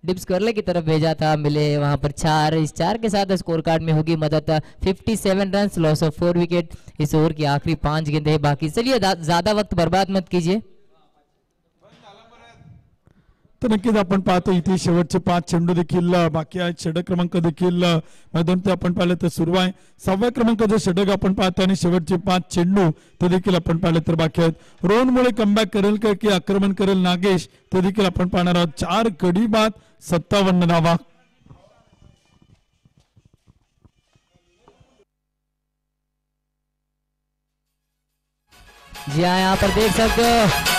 डिप्स करले की तरफ भेजा था, मिले वहां पर 4। इस 4 के साथ स्कोर कार्ड में होगी मदद 57 run, loss of 4 wicket. Is over की आखिरी 5 गेंदें हैं बाकी। चलिए ज्यादा वक्त बर्बाद मत कीजिए। तर नक्कीच आपण पाहतो इथे शेवटचे 5 चेंडू देखील बाकी आहेत। षटक क्रमांक देखील मैदानात आपण पाहिलं तर सुरू आहे। 6व्या क्रमांकाचं षटक आपण पाहतो आणि शेवटचे 5 चेंडू ते देखील आपण पाहिलं तर बाकी आहेत। रोहन मुळे कमबॅक करेल का की आक्रमण करेल नागेश ते देखील आपण पाहणार आहोत। 4 कडी बाद 57 धावा। जी हाँ, यहाँ पर देख सकते हो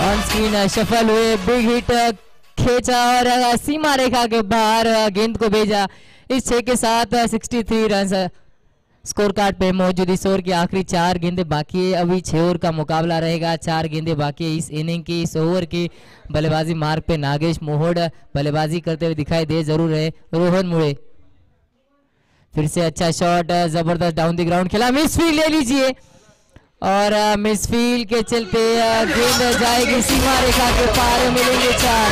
ऑन स्क्रीन शफल हुए, बिग हिट खेचा और सीमा रेखा के बाहर गेंद को भेजा। इस 6 के साथ 63 रन स्कोर कार्ड पे मौजूद। इस ओवर की आखिरी 4 गेंदें बाकी है। अभी 6 ओवर का मुकाबला रहेगा, 4 गेंदें बाकी है इस इनिंग की। इस ओवर की बल्लेबाजी मार्ग पे नागेश मोहड़ बल्लेबाजी करते हुए दिखाई दे जरूर रहे। रोहन मुड़े फिर से अच्छा शॉट, जबरदस्त डाउन द ग्राउंड खेला, मिस फील्ड ले लीजिए और मिसफील्ड के चलते गेंद जाएगी सीमा रेखा के पार, मिलेंगे 4।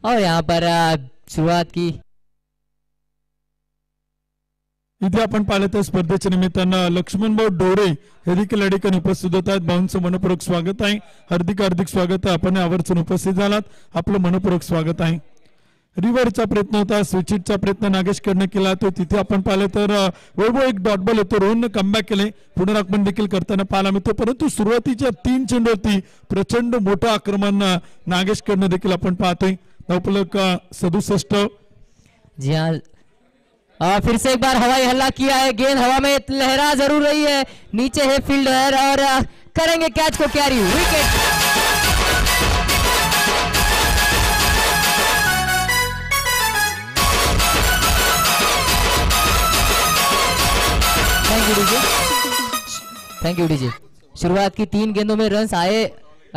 और यहाँ पर शुरुआत की इथे आपण पाहिलं तर स्पर्धेच्या निमित्तानं लक्ष्मणभाऊ डोरे हे देखील या ठिकाणी उपस्थित होत आहेत। भाऊंचं मनपूर्वक स्वागत आहे, हार्दिक स्वागत आहे। आपण आवर्जून उपस्थित झालात, आपलं मनपूर्वक स्वागत आहे। रिव्हरचा प्रयत्न होता, स्विचिटचा प्रयत्न नागेशकडनं केला, तो तिथे आपण पाहिलं तर वैभव एक डॉट बॉल येतो, रोहननं कमबॅक केले, पुनरागमन देखील करताना पाहायला मिळतो। परंतु सुरुवातीच्या 3 चेंडूवरती प्रचंड मोठं आक्रमण नागेशकडनं देखील आपण पाहतोय। धावफलक 67। जी हाँ, फिर से एक बार हवाई हल्ला किया है, गेंद हवा में लहरा जरूर रही है, नीचे है फील्डर और करेंगे कैच को कैरी, विकेट। Thank you DJ. शुरुआत की 3 गेंदों में रन आए,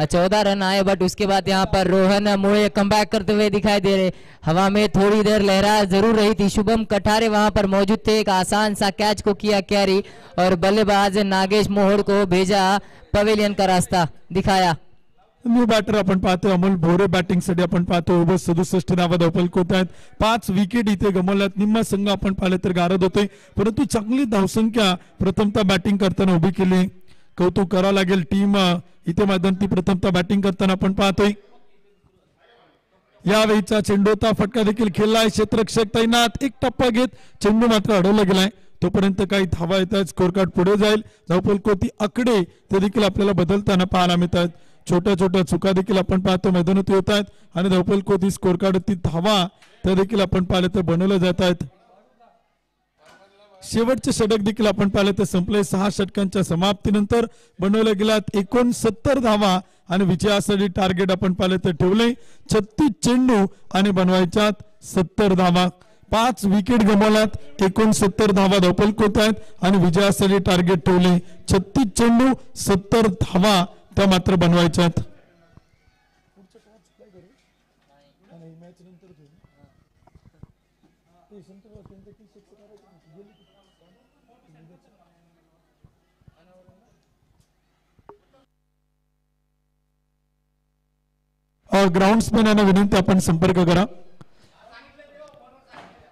14 रन आए, बट उसके बाद यहाँ पर रोहन मुड़े कमबैक करते हुए दिखाई दे रहे। हवा में थोड़ी देर लहरा जरूर रही थी, शुभम कठारे वहां पर मौजूद थे, एक आसान सा कैच को किया कैरी और बल्लेबाज नागेश मोहड़ को भेजा पवेलियन का रास्ता दिखाया। न्यू बॅटर आपण पाहतो अमोल भोरे बॅटिंग साठी आपण पाहतो 67 धावा धावफलक होत आहेत। 5 विकेट इथे गमावल्यात। निम्मा संघ आपण पाहिले तर गारद होते, परंतु चांगली धावसंख्या प्रथमतः बॅटिंग करताना उभी केली, कौतुक करावं लागेल। टीम इथे मैदानात प्रथमतः बॅटिंग करताना आपण पाहतोय। यावेळीचा चेंडूचा फटका देखील खेळलाय, क्षेत्ररक्षक तैनात, एक टप्पा घेत चेंडू मात्र अडवला गेलाय। तोपर्यंत काही धावा येतात, स्कोर कार्ड पुढे जाईल। धावफलक आकडे ते देखील आपल्याला बदलताना पाहायला मिळतात। छोट्या चुका देखील आपण पाहतो मैदानात होत आहेत आणि धावफलक स्कोर कार्ड धावा त्या देखील आपण पाहिलं तर बनवल्या जात आहेत। शेवटचे षटक देखील आपण पाहिलं तर संपले। 6 षटकांच्या समाप्तीनंतर बनवल्या गेल्यात 69 धावा आणि विजयासाठी टार्गेट आपण पाहिलं तर ठेवले 36 चेंडू आणि बनवायच्यात 70 धावा। 5 विकेट गमावल्यात, 69 धावा धावफलक होत आहेत आणि विजयासाठी टार्गेट ठेवले 36 चेंडू 70 धावा त्या मात्र बनवायच्यात। ग्राउंड्समॅन यांना विनंती आपण संपर्क करा।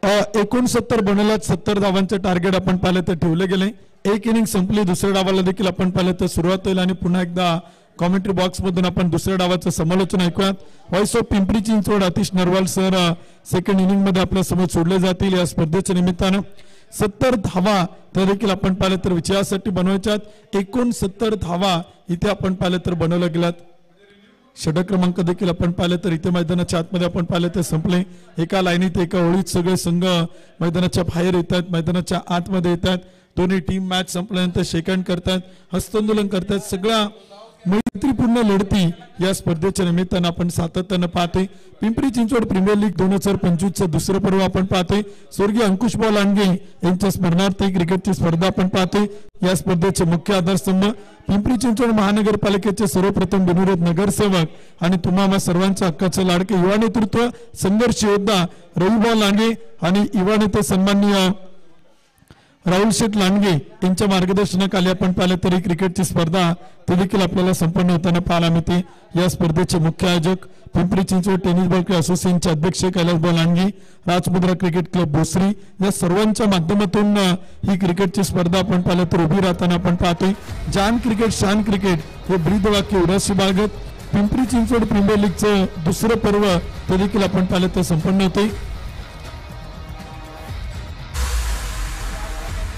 69 बनवल्यात, 70 धावांचे टार्गेट आपण पाहिलं तर ठेवले गेले। एक इनिंग संपली, दुसऱ्या डावाला देखील आपण पाहिलं तर सुरुवात होईल आणि पुन्हा एकदा कॉमेंट्री बॉक्स मधून आपण दुसऱ्या डावाचं समालोचन ऐकूयात। Voice of Pimpri Chinchwad Atish Narwal sir second inning मध्ये आपल्या समोर सोडले जातील या स्पर्धेच्या निमित्तानं। 70 धावा त्या देखील आपण पाहिलं तर विजयासाठी बनवायच्यात। 69 धावा इथे आपण पाहिलं तर बनवल्या गेल्यात। षटक क्रमांक देखील आपण पाहिलं तर इथे मैदानाच्या आतमध्ये आपण पाहिलं तर संपले. एका लाईनीत एका ओळीत सगळे संघ मैदानाच्या बाहेर येतात, मैदानाच्या आतमध्ये येतात. दोन्ही टीम मॅच संपल्यानंतर शेकहँड करतात, हस्तांदोलन करतात. सगळ्या मैत्रीपूर्ण लढती या स्पर्धेच्या निमित्तानं आपण सातत्यानं पाहतोय. पिंपरी चिंचवड प्रीमियर लीग 2025चं दुसरं पर्व आपण पाहतोय. स्वर्गीय अंकुशभाऊ लांडगे यांच्या स्मरणार्थ क्रिकेटची स्पर्धा आपण पाहतोय. या स्पर्धेचे मुख्य आधारस्तंभ पिंपरी चिंचवड महानगरपालिकेचे सर्वप्रथम बिनविरोध नगरसेवक आणि तुम्हा सर्वांच्या हक्काचे लाडके युवा नेतृत्व संघर्ष योद्धा रविभाऊ लांडगे आणि युवा नेते सन्माननीय राहुल शेठ लांडगे यांच्या मार्गदर्शनाखाली आपण पाहिलं तरी क्रिकेटची स्पर्धा ते देखील आपल्याला संपन्न होताना पाहायला मिळते. या स्पर्धेचे मुख्य आयोजक पिंपरी चिंचवड टेनिस बॉल असोसिएशनचे अध्यक्ष कैलासभाऊ लांडगे, राजमुद्रा क्रिकेट क्लब भोसरी या सर्वांच्या माध्यमातून ही क्रिकेटची स्पर्धा आपण पाहिलं तर उभी राहताना आपण पाहतोय. जान क्रिकेट शान क्रिकेट हे ब्रीदवाक्य उराशी बाळगत पिंपरी चिंचवड प्रीमियर लीगचं दुसरं पर्व ते देखील आपण पाहिलं तर संपन्न होते.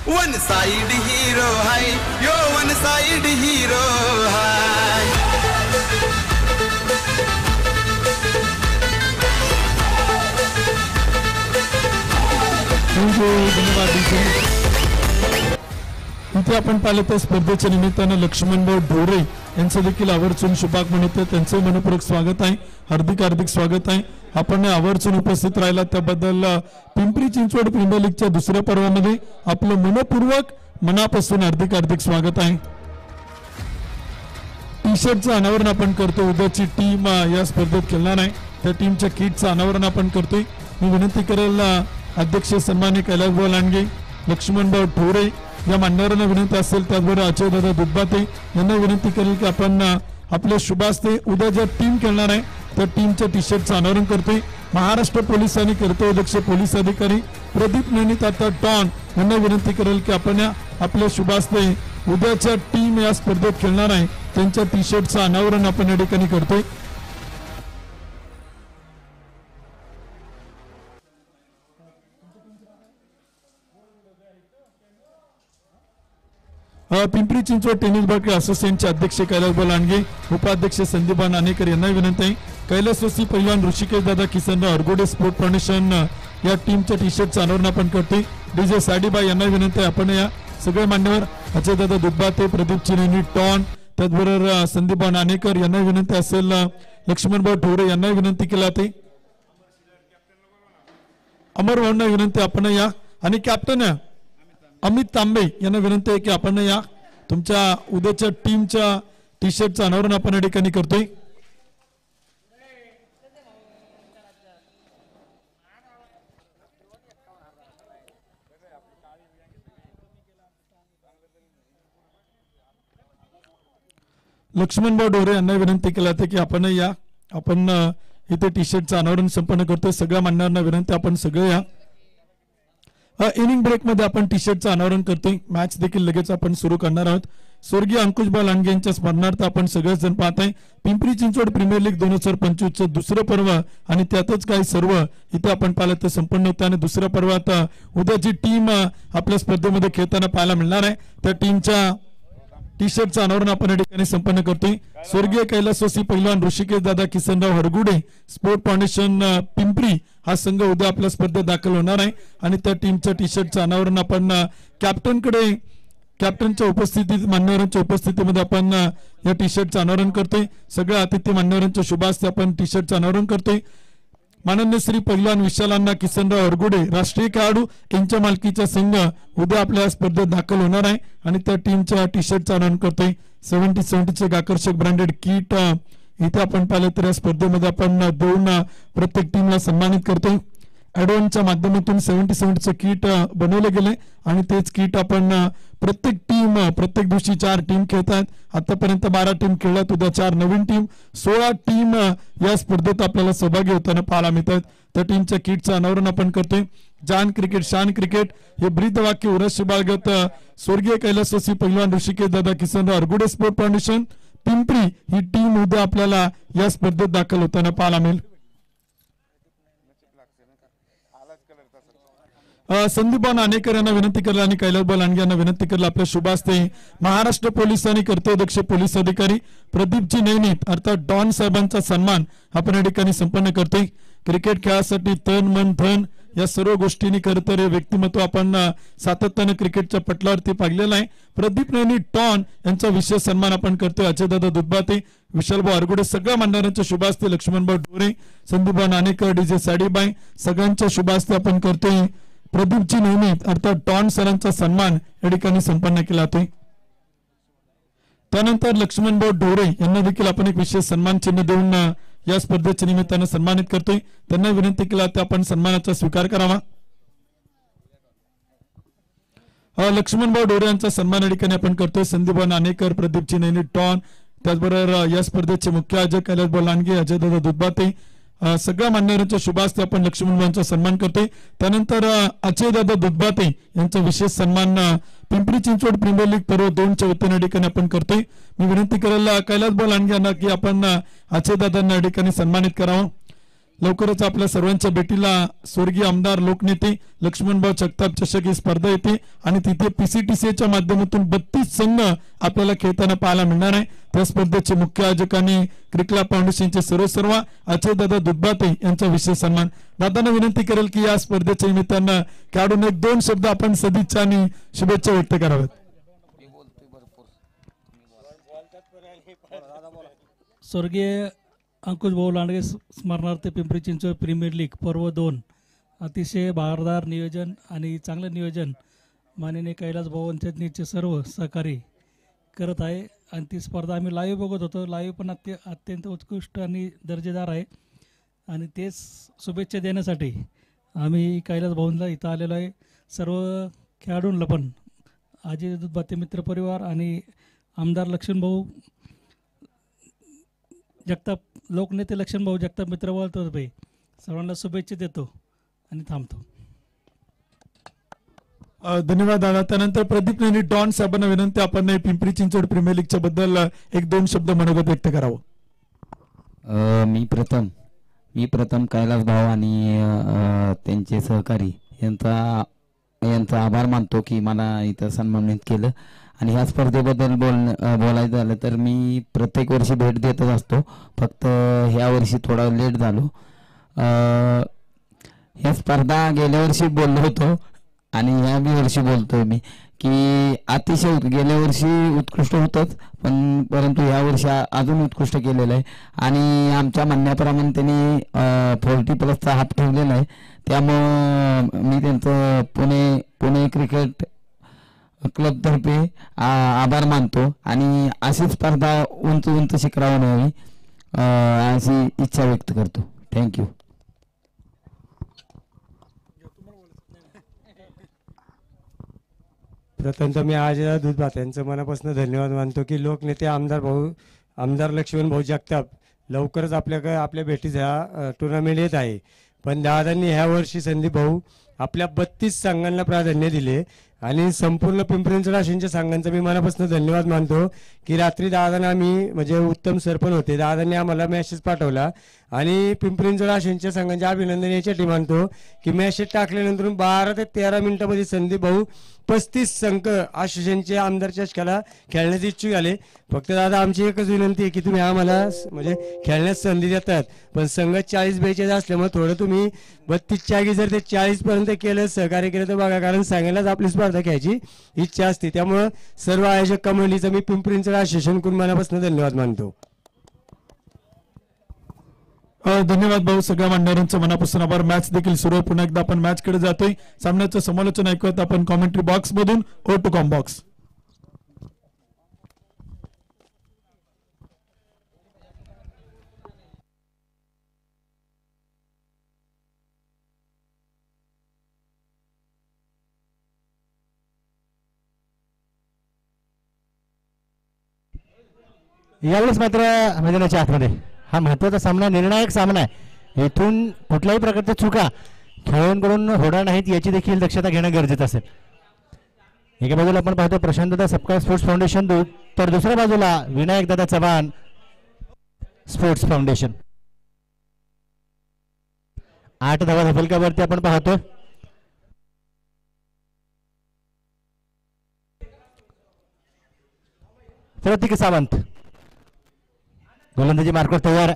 वन साइड हीरो है यो वन साइड हीरो है. धन्यवाद. इथे आपण पाहिलं तर स्पर्धेच्या निमित्तानं लक्ष्मणभाऊ ढोरे यांचं देखील आवर्जून शुभागमन येते. त्यांचं मनपूर्वक स्वागत आहे, हार्दिक स्वागत आहे. आपण आवर्जून उपस्थित राहिला त्याबद्दल पिंपरी चिंचवड प्रीमियर लीगच्या दुसऱ्या पर्वामध्ये आपलं मनपूर्वक मनापासून हार्दिक स्वागत आहे. टी शर्टचं अनावरण आपण करतो. उद्याची टीम या स्पर्धेत खेळणार आहे, त्या टीमच्या किटचं अनावरण आपण करतोय. मी विनंती करेल अध्यक्ष सन्माननीय कैलासभाऊ लांडगे, लक्ष्मणभाऊ ढोरे या मान्यवरांना विनंती असेल, त्याचबरोबर अजयदादा दुधबाते यांना विनंती करेल की आपण आपल्या शुभास्ते उद्या ज्या टीम खेळणार आहे त्या टीमच्या टी शर्टचं अनावरण करतोय. महाराष्ट्र पोलीस आणि कर्तव्यदक्ष पोलीस अधिकारी प्रदीप नैनित आता टॉन यांना विनंती करेल की आपण आपल्या शुभास्ते उद्याच्या टीम या स्पर्धेत खेळणार आहे त्यांच्या टी शर्टचं अनावरण आपण या ठिकाणी करतोय. पिंपरी चिंचवड टेनिस बॉल असोसिएशनचे अध्यक्ष कैलासभाऊ लांडगे, उपाध्यक्ष संदीप नाणेकर यांना विनंती आहे. कैलासवासी पैलवान ऋषिकेश दादा किसनराव अरगोडे स्पोर्ट फाउंडेशन या टीमच्या टी शर्टचं अनावरण आपण करतोय. डीजे साडीबाई यांना विनंती आहे आपण या सगळे मान्यवर अजयदादा दुधबाते, प्रदीप चिनेनी टॉन, त्याचबरोबर संदीप नाणेकर यांना विनंती असेल, लक्ष्मणभाऊ ढोरे यांना विनंती केला ते अमर भाऊंना विनंती आपण या आणि कॅप्टन अमित तांबे यांना विनंती आहे की आपण या तुमच्या उद्याच्या टीमच्या टी शर्टचं अनावरण आपण या ठिकाणी करतोय. लक्ष्मणभाऊ ढोरे यांना विनंती केला की आपण या आपण इथे टी शर्टचं अनावरण संपन्न करतोय. सगळ्या मान्यवरांना विनंती आपण सगळे या इनिंग ब्रेक मध्ये आपण टी शर्टचं अनावरण करतोय. मॅच देखील लगेच आपण सुरू करणार आहोत. स्वर्गीय अंकुशभाऊ लांडगे यांच्या स्मरणार्थ आपण सगळेच जण पाहत आहे पिंपरी चिंचवड प्रीमियर लीग 2025चं दुसरं पर्व आणि त्यातच काही सर्व इथे आपण पाहिलं तर संपन्न होतं आणि दुसऱ्या पर्वात उद्याची टीम आपल्या स्पर्धेमध्ये खेळताना पाहायला मिळणार आहे. त्या टीमच्या टी शर्टचं अनावरण आपण या ठिकाणी संपन्न करतोय. स्वर्गीय कैलासवासी पैलवान ऋषिकेश दादा किसनराव हरगुडे स्पोर्ट फाउंडेशन पिंपरी हा संघ उद्या आपल्या स्पर्धेत दाखल होणार आहे आणि त्या टीमच्या टी शर्टचं अनावरण आपण कॅप्टनच्या उपस्थितीत मान्यवरांच्या उपस्थितीमध्ये आपण या टी शर्टचं अनावरण करतोय. सगळ्या अतिथी मान्यवरांच्या शुभ हस्ते आपण टी शर्टचं अनावरण करतोय. माननीय श्री पैलवान विशालांना किसनराव हरगुडे राष्ट्रीय खेळाडू यांच्या मालकीचा संघ उद्या आपल्या स्पर्धेत दाखल होणार आहे आणि त्या टीमच्या टी शर्टचं अनावरण करतोय. 70-70 आकर्षक ब्रँडेड किट इथे आपण पाहिलं तर या स्पर्धेमध्ये आपण देऊन प्रत्येक टीमला सन्मानित करतोय. ॲडव्हान्सच्या माध्यमातून 70-70चं किट बनवलं गेले आणि तेच किट आपण प्रत्येक दिवशी 4 टीम खेळतात. आतापर्यंत 12 टीम खेळल्यात, उद्या 4 नवीन टीम 16 टीम या स्पर्धेत आपल्याला सहभागी होताना पाहायला मिळतात. त्या टीमच्या किटचं अनावरण आपण करतोय. जान क्रिकेट शान क्रिकेट हे ब्रीदवाक्य उरस्य बाळगत स्वर्गीय कैलासवासी पैलवान ऋषिकेश दादा किसनराव अरगुडे स्पोर्ट फाउंडेशन पिंपरी ही टीम उद्या आपल्याला या स्पर्धेत दाखल होताना पाहायला मिळेल. संदीप नाणेकर यांना विनंती करला आणि कैलास लांडगे यांना विनंती करला आपल्या शुभ हस्ते महाराष्ट्र पोलीस आणि कर्तव्यदक्ष पोलीस अधिकारी प्रदीपजी नैनीत अर्थात डॉन साहेबांचा सन्मान आपण या ठिकाणी संपन्न करतोय. क्रिकेट खेळासाठी तन मन धन या सर्व गोष्टींनी खरं तर व्यक्तिमत्व आपण सातत्याने क्रिकेटच्या पटलावरती पाहिलेलं आहे. प्रदीप नैनी डॉन यांचा विशेष सन्मान आपण करतोय. अजयदादा दुधबाते, विशालभाऊ आरगुडे सगळ्या मान्यवरांच्या शुभ हस्ते, लक्ष्मणभाऊ डोरे, संदीप नाणेकर, डीजे साडीबाई सगळ्यांच्या शुभ हस्ते आपण करतोय. प्रदीपजी नैनीत अर्थात डॉन सरांचा सन्मान या ठिकाणी संपन्न केला जातोय. त्यानंतर लक्ष्मणभाऊ डोरे यांना देखील आपण एक विशेष सन्मान चिन्ह देऊन या स्पर्धेच्या निमित्तानं सन्मानित करतोय. त्यांना विनंती केला तर आपण सन्मानाचा स्वीकार करावा. लक्ष्मणभाऊ डोरे यांचा सन्मान या ठिकाणी आपण करतोय. संदीप नाणेकर, प्रदीपजी नैनी डॉन, त्याचबरोबर या स्पर्धेचे मुख्य आयोजक कैलास लांडगे, अजयदादा दुधबाते सगळ्या मान्यवरांच्या शुभ हस्ते आपण लक्ष्मणभाऊंचा सन्मान करतोय. त्यानंतर अजयदादा दुधबाते यांचा विशेष सन्मान पिंपरी चिंचवड प्रीमियर लीग पर्व 2 च्या वतीने या ठिकाणी आपण करतोय. मी विनंती करेल कैलास लांडगे यांना की आपण अजयदादांना या ठिकाणी सन्मानित करावं. लवकरच आपल्या सर्वांच्या भेटीला स्वर्गीय आमदार लोकनेते लक्ष्मणभाऊ जगताप चषक ही स्पर्धा येते आणि तिथे पीसीटीसीच्या माध्यमातून 32 संघ आपल्याला खेळताना पाहायला मिळणार आहे. त्या स्पर्धेचे मुख्य आयोजक आणि क्रिकला फाउंडेशनचे सर्व अजयदादा दुधबाते यांचा विशेष सन्मान. दादांना विनंती करेल की या स्पर्धेच्या निमित्तानं खेळाडूंना 2 शब्द आपण सदिच्छा आणि शुभेच्छा व्यक्त कराव्यात. स्वर्गीय अंकुश भाऊ लांडगे स्मरणार्थ पिंपरी चिंचवड प्रीमियर लीग पर्व 2 अतिशय बहारदार नियोजन आणि चांगलं नियोजन माननीय कैलास भाऊंचे सर्व सहकारी करत आहे. आणि ती स्पर्धा आम्ही लाईव्ह बघत होतो. लाईव्ह पण अत्यंत उत्कृष्ट आणि दर्जेदार आहे. आणि तेच शुभेच्छा देण्यासाठी आम्ही कैलास भाऊंना इथं आलेलो आहे. सर्व खेळाडूंना पण अजय दुधबाते मित्र परिवार आणि आमदार लक्ष्मणभाऊ जगताप लोकनेते लक्ष्मणभाऊ जगताप मित्रवाळ तर्फे सर्वांना शुभेच्छा देतो आणि थांबतो. धन्यवाद दादा. त्यानंतर प्रदीप नैनी डॉन साहेबांना विनंती आपण पिंपरी चिंचवड प्रीमियर लीगच्या बद्दल 1-2 शब्द मनोगत व्यक्त करावं. मी प्रथम कैलास भाऊ आणि त्यांचे सहकारी यांचा आभार मानतो की मला इथं सन्मानित केलं. आणि ह्या स्पर्धेबद्दल बोलायचं झालं तर मी प्रत्येक वर्षी भेट देतच असतो. फक्त ह्या वर्षी थोडा लेट झालो. ह्या स्पर्धा गेल्या वर्षी बोललो होतो आणि ह्या वर्षी बोलतोय मी की अतिशय गेल्या वर्षी उत्कृष्ट होतंच परंतु ह्या वर्षी अजून उत्कृष्ट केलेलं आहे. आणि आमच्या म्हणण्याप्रमाणे त्यांनी 40+ हात ठेवलेला आहे. त्यामुळं मी त्यांचं पुणे क्रिकेट क्लबतर्फे आभार मानतो आणि अशी स्पर्धा उंच शिखरावर न्यावी अशी इच्छा व्यक्त करतो. थँक्यू. प्रथमतः मी अजय दुधबाते यांचं मनापासून धन्यवाद मानतो की लोकनेते आमदार लक्ष्मण भाऊ जगताप लवकरच आपल्या भेटीचा टुर्नामेंट येत आहे. पण दादांनी ह्या वर्षी संदीप भाऊ आपल्या 32 संघांना प्राधान्य दिले आणि संपूर्ण पिंपरी चिंचवड अश्विनच्या संघांचा मी मनापासून धन्यवाद मानतो की रात्री दादांना आम्ही म्हणजे उत्तम सरपंच होते दादांनी आम्हाला मेसेज पाठवला आणि पिंपरी चिंचवड अश्विनच्या संघांचे अभिनंदन याच्यासाठी मानतो की मेसेज टाकल्यानंतर 12 ते 13 मिनिटांमध्ये संदीप भाऊ 35 संघ आश्विनचे आमदार चषकाला खेळण्याचे इच्छुक झाले. फक्त दादा आमची एकच विनंती आहे की तुम्ही आम्हाला म्हणजे खेळण्यास संधी देतात पण संघ 40-42 असल्यामुळे थोडं तुम्ही 32च्या जागी जर ते 40 पर्यंत केलं सहकार्य केलं तर बघा कारण सांगायलाच आपली स्पर्धा खेळायची इच्छा असते. त्यामुळं सर्व आयोजक कमिटीचा मी पिंपरी चिंचवड आश्वासन मनापासून धन्यवाद मानतो. धन्यवाद भाऊ. सगळ्या मान्यवरांचा मनापासून आभार. मॅच देखील सुरू. पुन्हा एकदा आपण मॅच कडे जातोय. सामन्याचं समालोचन ऐकूयात आपण कॉमेंट्री बॉक्स मधून. O2com box. यावेळेस मात्र मैदानाच्या आतमध्ये हा महत्वाचा सामना निर्णायक सामना आहे. इथून कुठल्याही प्रकारच्या चुका खेळाडूंकडून होणार नाहीत याची देखील दक्षता घेणं गरजेचं असेल. एका बाजूला आपण पाहतो प्रशांतदादा सपकाळ स्पोर्ट्स फाउंडेशन दूत तर दुसऱ्या बाजूला विनायकदादा चव्हाण स्पोर्ट्स फाउंडेशन. 8 धावा फलकावरती आपण पाहतो. प्रतीक सावंत गोलंदाजी मार्कवर तयार.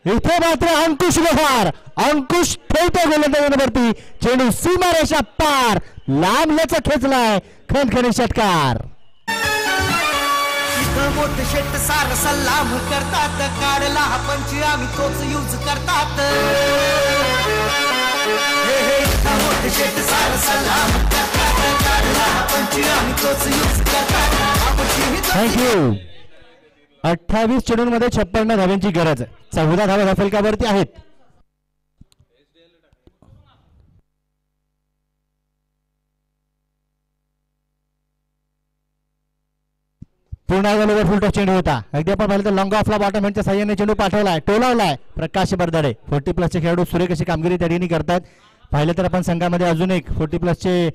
इथे मात्र अंकुश लोहार, अंकुश ठेवतो गोलंदाजीवरती, चेंडू सीमारेषा पार, लांबल्याचा खेचलाय, खणखणी षटकार. मोठे शेट सार सलाम करतात, काढला हा पंच आम्ही तोच यूज करतात. मोठे शेट सार सलाम करतात, काढला हा पंच आम्ही तोच यूज करतात. थँक्यू. 28 चेंडूंमध्ये 56 धाव्यांची गरज, 14 धावा फलकावरती आहेत. पुन्हा एकदा फुल टॉस चेंडू होता. अगदी आपण पाहिलं तर लॉंग ऑफला बॉटम हँडच्या साह्याने चेंडू पाठवलाय, टोलावलाय. प्रकाश बरदाडे 40+ खेळाडू सुरेख अशी कामगिरी त्या ठिकाणी करतात. पाहिलं तर आपण संघामध्ये अजून एक 40+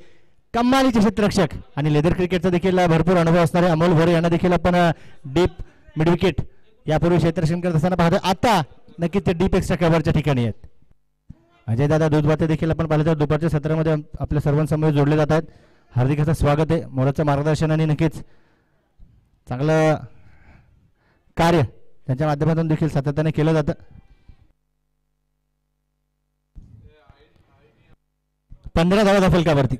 कमालीचे क्षेत्ररक्षक आणि लेदर क्रिकेटचा देखील भरपूर अनुभव असणारे अमोल भोरे यांना देखील आपण डीप मिड विकेट यापूर्वी क्षेत्ररक्षण करत असताना पाहतो. आता नक्कीच ते डीप एक्स्ट्रा कव्हरच्या ठिकाणी आहेत. अजय दादा दूधबाते देखील आपण पाहिलं तर दुपारच्या सत्रामध्ये आपल्या सर्वांसमोर जोडले जात आहेत. हार्दिक असं स्वागत आहे. मोराचं मार्गदर्शनाने नक्कीच चांगलं कार्य त्यांच्या माध्यमातून देखील सातत्याने केलं जातं. 15 धावा फलकावरती.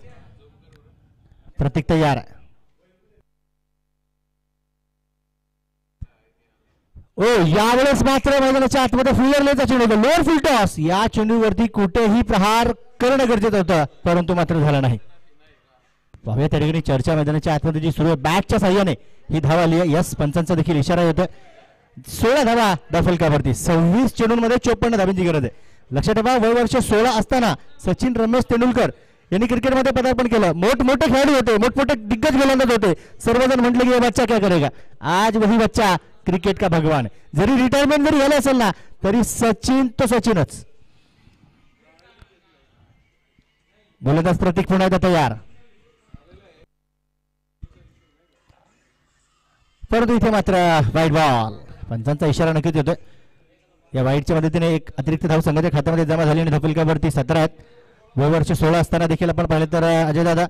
प्रतीक तयार. ओ यावेळेस मात्र मैदानाच्या आतमध्ये फुलरलेचा चेंडू, लोअर फुल टॉस. या चेंडूवरती कुठेही प्रहार करणं गरजेचं होतं, परंतु मात्र झालं नाही. पाहूया त्या ठिकाणी चर्चा मैदानाच्या आतमध्ये जी सुरू आहे. बॅटच्या साह्याने ही धावा आली आहे. यस पंचांचा देखील इशारा येतोय. 16 धावा दफलकावरती. 26 चेंडूंमध्ये 54 धावांची गरज आहे. लक्षात ठेवा, वय वर्ष 16 असताना सचिन रमेश तेंडुलकर यांनी क्रिकेटमध्ये पदार्पण केलं. मोठमोठे खेळाडू होते, मोठमोठे दिग्गज गोलंदाज होते. सर्वजण म्हटले की ये बच्चा क्या करेगा. आज वही बच्चा क्रिकेट का भगवान. जरी रिटायरमेंट जरी झालं असेल ना तरी सचिन तो सचिनच. गोलंदाज प्रतीक पुन्हा एकदा तयार. परंतु इथे मात्र वाईट बॉल. पंचांचा इशारा नक्कीच येतोय. या वाईटच्या मदतीने एक अतिरिक्त धाव संघाच्या खात्यामध्ये जमा झाली आणि धपलकावरती 17 आहेत. वय वर्ष 16 असताना देखील आपण पाहिलं तर अजयदादा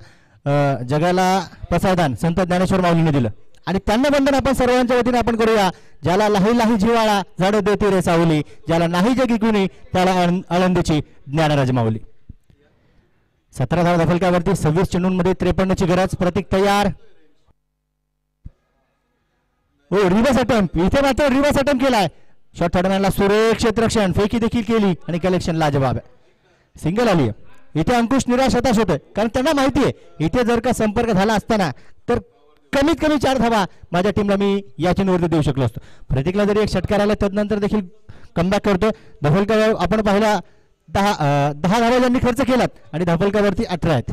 जगाला प्रसादन संत ज्ञानेश्वर माऊलीने दिलं आणि त्यांना बंधन आपण सर्वांच्या वतीने आपण करूया. ज्याला लाही लाही जिवाळा झाड देते रे सावली, ज्याला नाही जगी कुणी त्याला आळंदीची ज्ञानराज माऊली. 17 धावा धपलकावरती. 26 चेंडूंमध्ये 53ची गरज. प्रतीक तयार. हो रिव्हर्स अटेम्प्ट. इथे मात्र रिव्हर्स अटेम्प्ट केलाय. शॉर्ट थर्डमॅनला सुरेख क्षेत्ररक्षण, फेकी देखील केली आणि कलेक्शन लाजवाब आहे. सिंगल आली आहे. इथे अंकुश निराश हताश होतोय कारण त्यांना माहिती आहे इथे जर का संपर्क झाला असताना तर कमीत कमी 4 धावा माझ्या टीमला मी या चेंडूवरती देऊ शकलो असतो. प्रतीकला जरी एक षटकार आला तदनंतर देखील कमबॅक करतो. धपलकर आपण पाहिला 10 धावा ज्यांनी खर्च केलात आणि धपलकावरती 18 आहेत.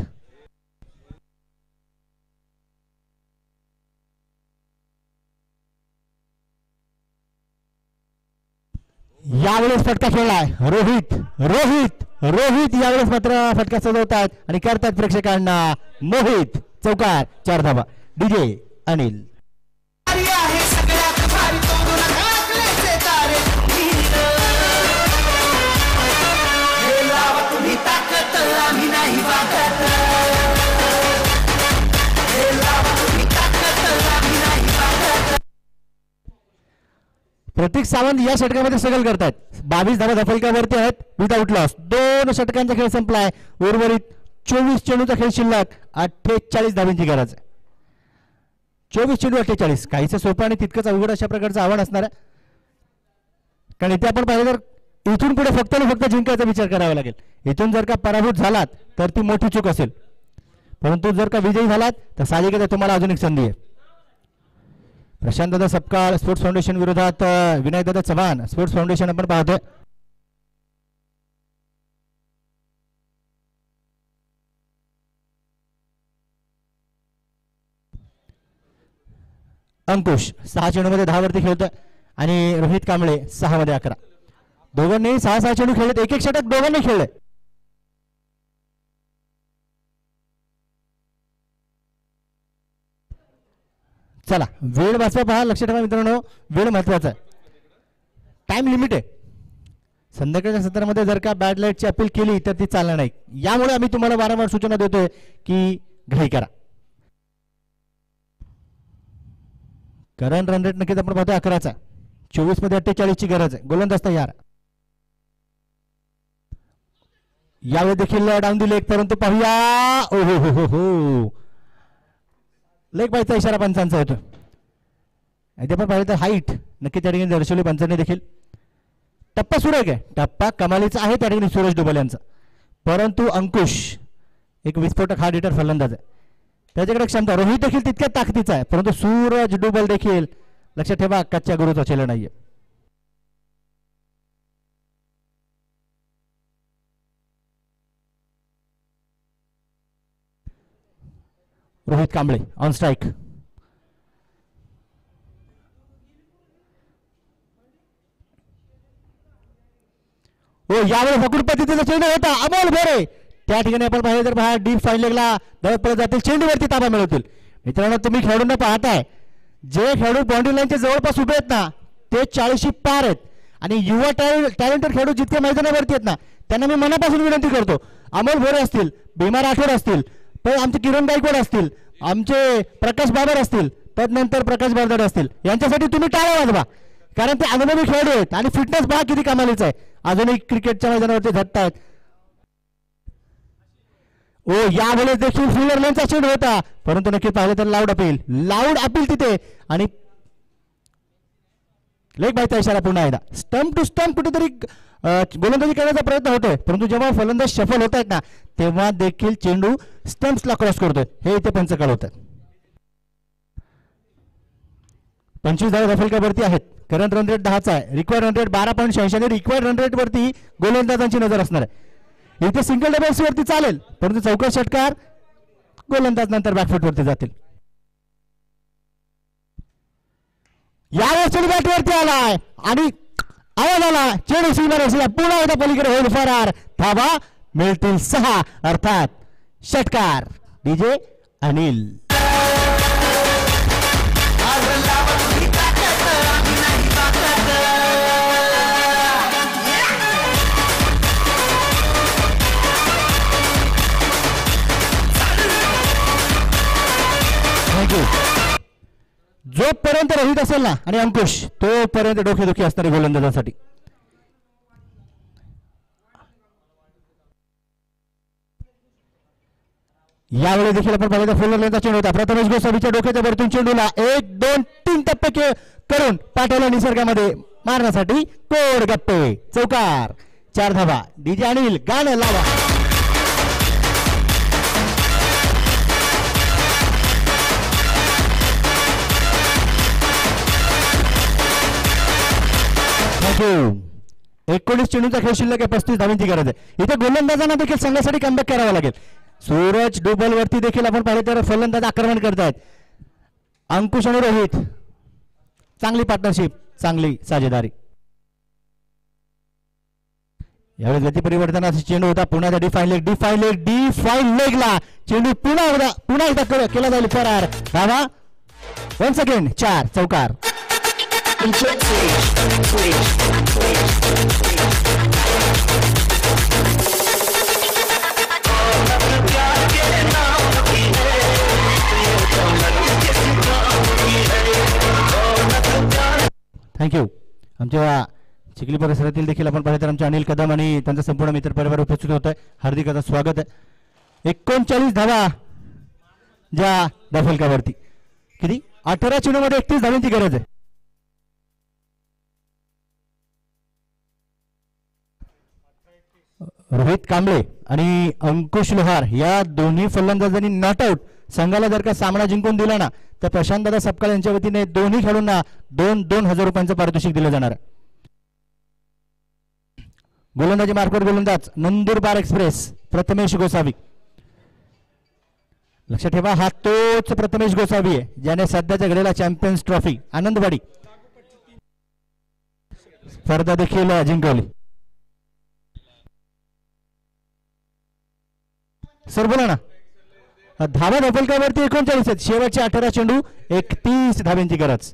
यावेळेस फटका खेळलाय रोहित. रोहित रोहित यावेळेस मात्र फटका सजवतात आणि करतात प्रेक्षकांना मोहित. चौकार. 4 धावा. डीजे अनिल. प्रतीक सावंत या षटकामध्ये स्ट्रगल करतात. 22 धावा धपलकावरती आहेत. Without loss. 2 षटकांचा खेळ संपलाय. उर्वरित 24 चेंडूचा खेळ शिल्लक. 48 धावांची गरज. 24 चेंडू 48. काहीच सोपं आणि तितकंच अवघड अशा प्रकारचं आव्हान असणार आहे. कारण इथे आपण पाहिलं तर इथून पुढे फक्त आणि फक्त जिंकायचा विचार करावा लागेल. इथून जर का पराभूत झालात तर ती मोठी चूक असेल, परंतु जर का विजयी झालात तर साहजिकच तुम्हाला अजून एक संधी आहे. प्रशांत दादा सपकाळ स्पोर्ट्स फाउंडेशन विरोधात विनायक दादा चव्हाण स्पोर्ट्स फाउंडेशन आपण पाहतोय. अंकुश 6 चेंडूमध्ये 10 वरती खेळतोय आणि रोहित कांबळे 6 मध्ये 11. दोघांनी 6 चेंडू खेळलेत. एक षटक दोघांनी खेळले. चला वेळ वाचवा पहा. लक्षात ठेवा मित्रांनो, वेळ महत्वाचा आहे. टाइम लिमिट आहे. संध्याकाळच्या सत्रामध्ये जर का बॅड लाईटची अपील केली तर ती चालणार नाही. यामुळे आम्ही तुम्हाला वारंवार सूचना देतोय की घाई करा. करंट रन रेट नक्कीच आपण पाहतोय 11चा. 24 मध्ये 48ची गरज आहे. गोलंदाज तयार. यावेळी देखील डाऊन दी लेग, परंतु पाहूया ओ हो हो हो हो लेग बायचा इशारा पंचांचा होतो. इथे पण पाहिलं तर हाईट नक्की त्या ठिकाणी दर्शवली पंचांनी देखील. टप्पा सुरेख आहे, टप्पा कमालीचा आहे त्या ठिकाणी सूरज डोबल यांचा. परंतु अंकुश एक विस्फोटक हार्ड हिटर फलंदाज आहे, त्याच्याकडे क्षमता. रोहित देखील तितक्या ताकदीचा आहे, परंतु सूरज डोबल देखील लक्षात ठेवा कच्च्या गुरुचा चेला नाहीये. Rohit Kamble on strike. हो यावेळी फकुड पद्धतीचा चेंडू होता, अमोल भोरे त्या ठिकाणी आपण पाहिलं तर पहा डीप फाईन लेगला धावत पडत जातील, चेंडूवरती ताबा मिळवतील. मित्रांनो तुम्ही खेळाडूंना पाहताय, जे खेळाडू बाउंड्री लाईनच्या जवळपास उभे आहेत ना ते 40 पार आहेत. आणि युवा टॅलेंटेड खेळाडू जितके मैदानावरती आहेत ना त्यांना मी मनापासून विनंती करतो, अमोल भोरे असतील, भीमा राठोड असतील, पण आमचे किरण गायकवाड असतील, आमचे प्रकाश बाबर असतील, तदनंतर प्रकाश बर्दाडे असतील, यांच्यासाठी तुम्ही टाळ्या वाजवा. कारण ते अनुभवी खेळाडू आहेत आणि फिटनेस पहा किती कमालीचा आहे. अजूनही क्रिकेटच्या मैदानावरती झटतायत. ओ यावेळेस देखील फिल्डर लेनचा चेंडू होता, परंतु नक्की पाहिलं तर लाऊड अपील तिथे आणि लेग बायचा इशारा पुन्हा एकदा. स्टंप टू स्टंप कुठेतरी गोलंदाजी करण्याचा प्रयत्न होतोय, परंतु जेव्हा फलंदाज सफल होत आहेत ना तेव्हा देखील चेंडू स्टंप्सला क्रॉस करतोय, हे इथे पंच कळवतात. 25 धावा दफलकावरती आहेत. करंट रन रेट 10चा आहे, required run rate 12.86. Required run rate वरती गोलंदाजांची नजर असणार आहे. इथे सिंगल डबल्स वरती चालेल, परंतु चौकार षटकार गोलंदाज नंतर बॅकफूट वरती जातील. यावेळेस चेंडू बॅट वरती आलाय आणि आवाज आला, चेंडू सीमारेषेला पुन्हा एकदा पलीकडे होईल फरार. धावा मिळतील 6, अर्थात षटकार. डीजे अनिल. जोपर्यंत रोहित असेल ना आणि अंकुश तोपर्यंत डोकेदुखी असणारी गोलंदाजांसाठी. यावेळी देखील आपण पाहिलं फुल लेनचा चेंडू होता. प्रथमेश गोसावीच्या डोक्याच्या वरतून चेंडूला 1 2 3 टप्पे करून पाठवला निसर्गामध्ये मारण्यासाठी कोड गप्पे. चौकार. 4 धावा. डीजे अनिल गाणं लावा. थँक्यू. 19 चेंडूचा खेळ शिल्लक आहे, 35 धावांची गरज आहे. इथे गोलंदाजांना देखील संघासाठी कमबॅक करावा लागेल. सूरज डुबल वरती देखील आपण पाहिले तर फलंदाज आक्रमण करतायत. अंकुश आणि रोहित चांगली पार्टनरशिप, चांगली साझेदारी. यावेळी गती परिवर्तनाचा चेंडू होता. पुन्हा डिफाईन लेगला चेंडू पुन्हा एकदा केला जाईल फरार. धावा वन्स अगेन 4. चौकार. थँक्यू. आमच्या चिखली परिसरातील देखील आपण पाहिलं तर आमचे अनिल कदम आणि त्यांचा संपूर्ण मित्र परिवार उपस्थित होत आहे. हार्दिक स्वागत आहे. 39 धावा ज्या दफलकावरती. किती 18 चेंडूमध्ये 31 धावांची गरज आहे. रोहित कांबळे आणि अंकुश लोहार या दोन्ही फलंदाजांनी नॉट आउट संघाला जर का सामना जिंकून दिला ना तर प्रशांत दादा सपकाळ यांच्या वतीने दोन्ही खेळाडूंना 2,000 रुपयांचं पारितोषिक दिलं जाणार आहे. गोलंदाजी मार्कवर गोलंदाज नंदुरबार एक्सप्रेस प्रथमेश गोसावी. लक्षात ठेवा हा तोच प्रथमेश गोसावी आहे ज्याने सध्याच्या घडीला चॅम्पियन्स ट्रॉफी आनंदवाडी स्पर्धा देखील जिंकवली. सर बोला ना. धावा दफलकावरती 39 आहेत. शेवटचे 18 चेंडू 31 धावांची गरज.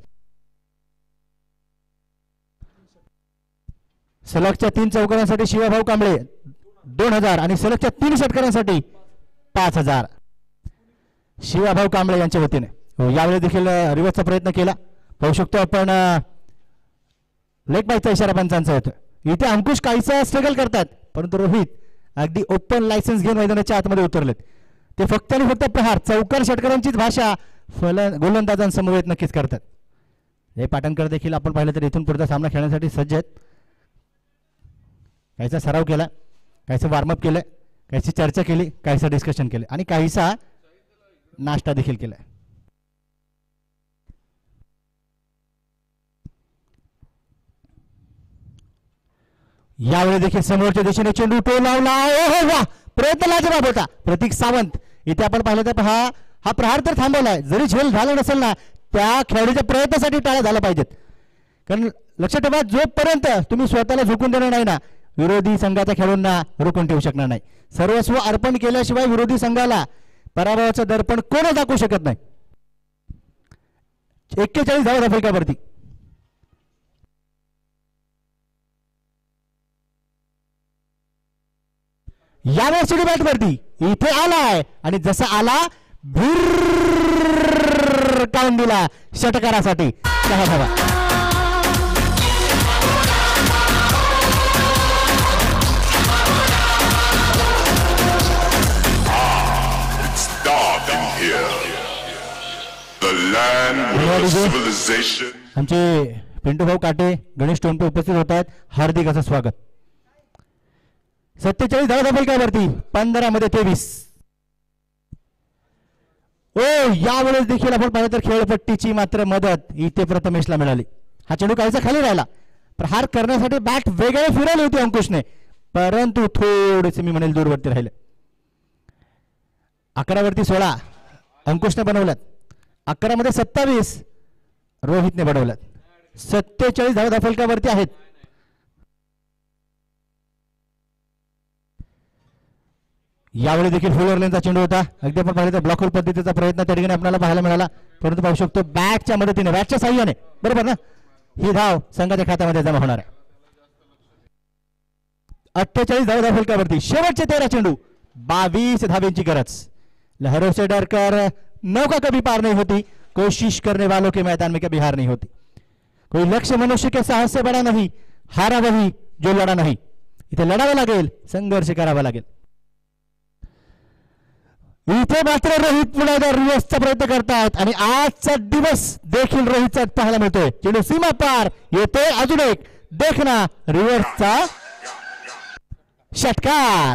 सलगच्या 3 चौकारांसाठी शिवाभाऊ कांबळे 2000 आणि सलगच्या 3 षटकारांसाठी 5000 शिवाभाऊ कांबळे यांच्या वतीने. यावेळी देखील रिव्हर्सचा प्रयत्न केला. पाहू शकतो आपण लेग बायचा इशारा पंचांचा होतो. इथे अंकुश काहीसा स्ट्रगल करतात, परंतु रोहित अगदी ओपन लायसन्स घेऊन मैदानाच्या आतमध्ये उतरलेत. ते फक्त आणि फक्त प्रहार चौकार षटकारांचीच भाषा गोलंदाजांसमवेत नक्कीच करतात. हे पाटणकर देखील आपण पाहिलं तर इथून पुढचा सामना खेळण्यासाठी सज्ज आहेत. काहीसा सराव केला, काहीसं वॉर्मअप केलं, काहीशी चर्चा केली, काहीसं डिस्कशन केलं आणि काहीसा नाश्ता देखील केलाय. यावेळी देखील समोरच्या दिशेने चेंडू टोल लावला. ओहो वा, प्रयत्न लाजवाब होता. प्रतीक सावंत इथे आपण पाहिलं तर पहा, हा प्रहार तर थांबवलाय. जरी झेल झाला नसेल ना, त्या खेळाडूच्या प्रयत्नासाठी टाळ्या झाला पाहिजेत. कारण लक्षात ठेवा, जोपर्यंत तुम्ही स्वतःला झुकून देणार नाही ना, विरोधी संघाच्या खेळाडूंना रोखून ठेवू शकणार नाही. सर्वस्व अर्पण केल्याशिवाय विरोधी संघाला पराभवाचं दर्पण कोणच दाखवू शकत नाही. 41 धावा फलकावरती. यावेळेस चेंडू बॅट वरती इथे आलाय आणि जसा आला भीर काढून दिला षटकारासाठी 10 धावा. आमचे पिंटू भाऊ काटे, गणेश टोंपे उपस्थित होत आहेत. हार्दिक असं स्वागत. 47 धावा फलकावरती 15 मध्ये 23. यावेळेस देखील आपण पाहिलं तर खेळपट्टीची मात्र मदत इथे प्रथमेशला मिळाली. हा चेंडू काहीसा खाली राहिला. प्रहार करण्यासाठी बॅट वेगळे फिरवली होती अंकुशने, परंतु थोडेसे मी म्हणेल दूरवरती राहिले. 11 वरती 16 अंकुशने बनवल्यात. 11 मध्ये 27 रोहितने बनवल्यात. 47 धावा फलकावरती आहेत. यावेळी देखील फुल लेनचा चेंडू होता. अगदी आपण पाहिलं तर ब्लॉक होल पद्धतीचा प्रयत्न त्या ठिकाणी आपल्याला पाहायला मिळाला, परंतु पाहू शकतो बॅटच्या मदतीने, बॅटच्या साह्याने, बरोबर ना, ही धाव संघाच्या खात्यामध्ये जमा होणार आहे. 48 धावा फलकावरती. शेवटचे 13 चेंडू, 22 धावेंची गरज. लहरों से डरकर नौका कभी पार नहीं होती, कोशिश करने वालों के मैदान में कभी हार नहीं होती. कोई लक्ष्य मनुष्य के साहस से बड़ा नहीं, हारा वही जो लढा नाही. इथे लढावं लागेल, संघर्ष करावा लागेल. इथे मात्र रोहित पुन्हा रिव्हर्सचा प्रयत्न करतात आणि आजचा दिवस देखील रोहितचा पाहायला मिळतोय. चेंडू सीमा पार येते. अजून एक देखना रिव्हर्सचा षटकार.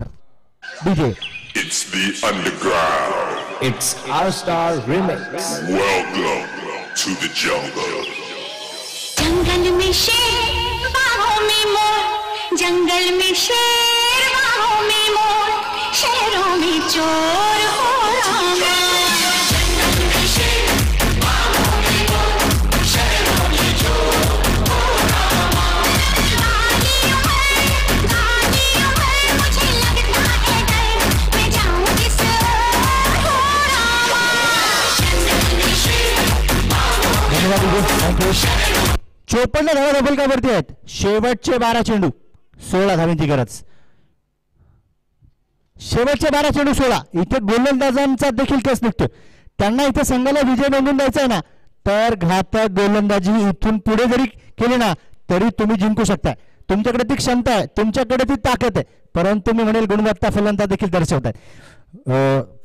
DJ It's the underground. It's our star remix. Welcome to the jungle. जंगल में शेर बाहों में मोर, जंगल में शेर बाहों में मोर, शहरों में चोर हो रामा. जंगल में शेर बाहों में मोर, शहरों में चोर हो रामा. गालियों में मुझे लगता है डर, मैं जाऊं किस ओर हो रामा. जंगल में शेर बाहों में मोर, 54 धावा फलकावरती आहेत. शेवटचे 12 चेंडू, 16 धावांची गरज. शेवटचे 12 चेंडू 16. इथे गोलंदाजांचा देखील कस निघतो. त्यांना इथे संघाला विजय नोंदवून द्यायचा आहे ना, तर घातक गोलंदाजी इथून पुढे जरी केली ना, तरी तुम्ही जिंकू शकता. तुमच्याकडे ती क्षमता आहे, तुमच्याकडे ती ताकद आहे, परंतु मी म्हणेल गुणवत्ता फलंदाज देखील दर्शवतात.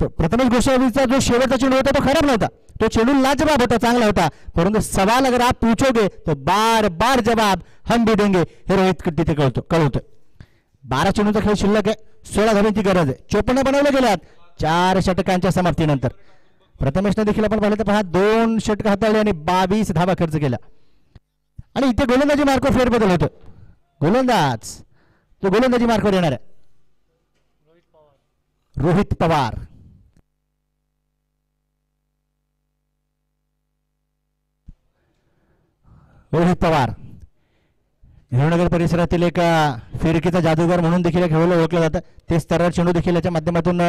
प्रथमेश गोसावीचा जो शेवटचा चेंडू होता तो खराब नव्हता, तो चेंडू लाजवाब होता, चांगला होता, परंतु सवाल अगर आप पूछोगे तो बार बार जवाब हम भी देंगे, हे रोहित तिथे कळवतो. 12 चेंडूचा खेळ शिल्लक आहे, 16 धावांची गरज आहे. 54 बनवले गेल्यात 4 षटकांच्या समाप्तीनंतर. प्रथमेशने देखील आपण पाहिलं तर पहा 2 षटक हाताळले आणि 22 धावा खर्च केला. आणि इथे गोलंदाजी मार्कवर फेरबदल होतो. गोलंदाज तो गोलंदाजी मार्कवर येणार आहे रोहित पवार. रोहित पवार हिरवणनगर परिसरातील एक फिरकीचा जादूगार म्हणून देखील या खेळाला ओळखलं जातं. ते स्तरावर चेंडू देखील याच्या माध्यमातून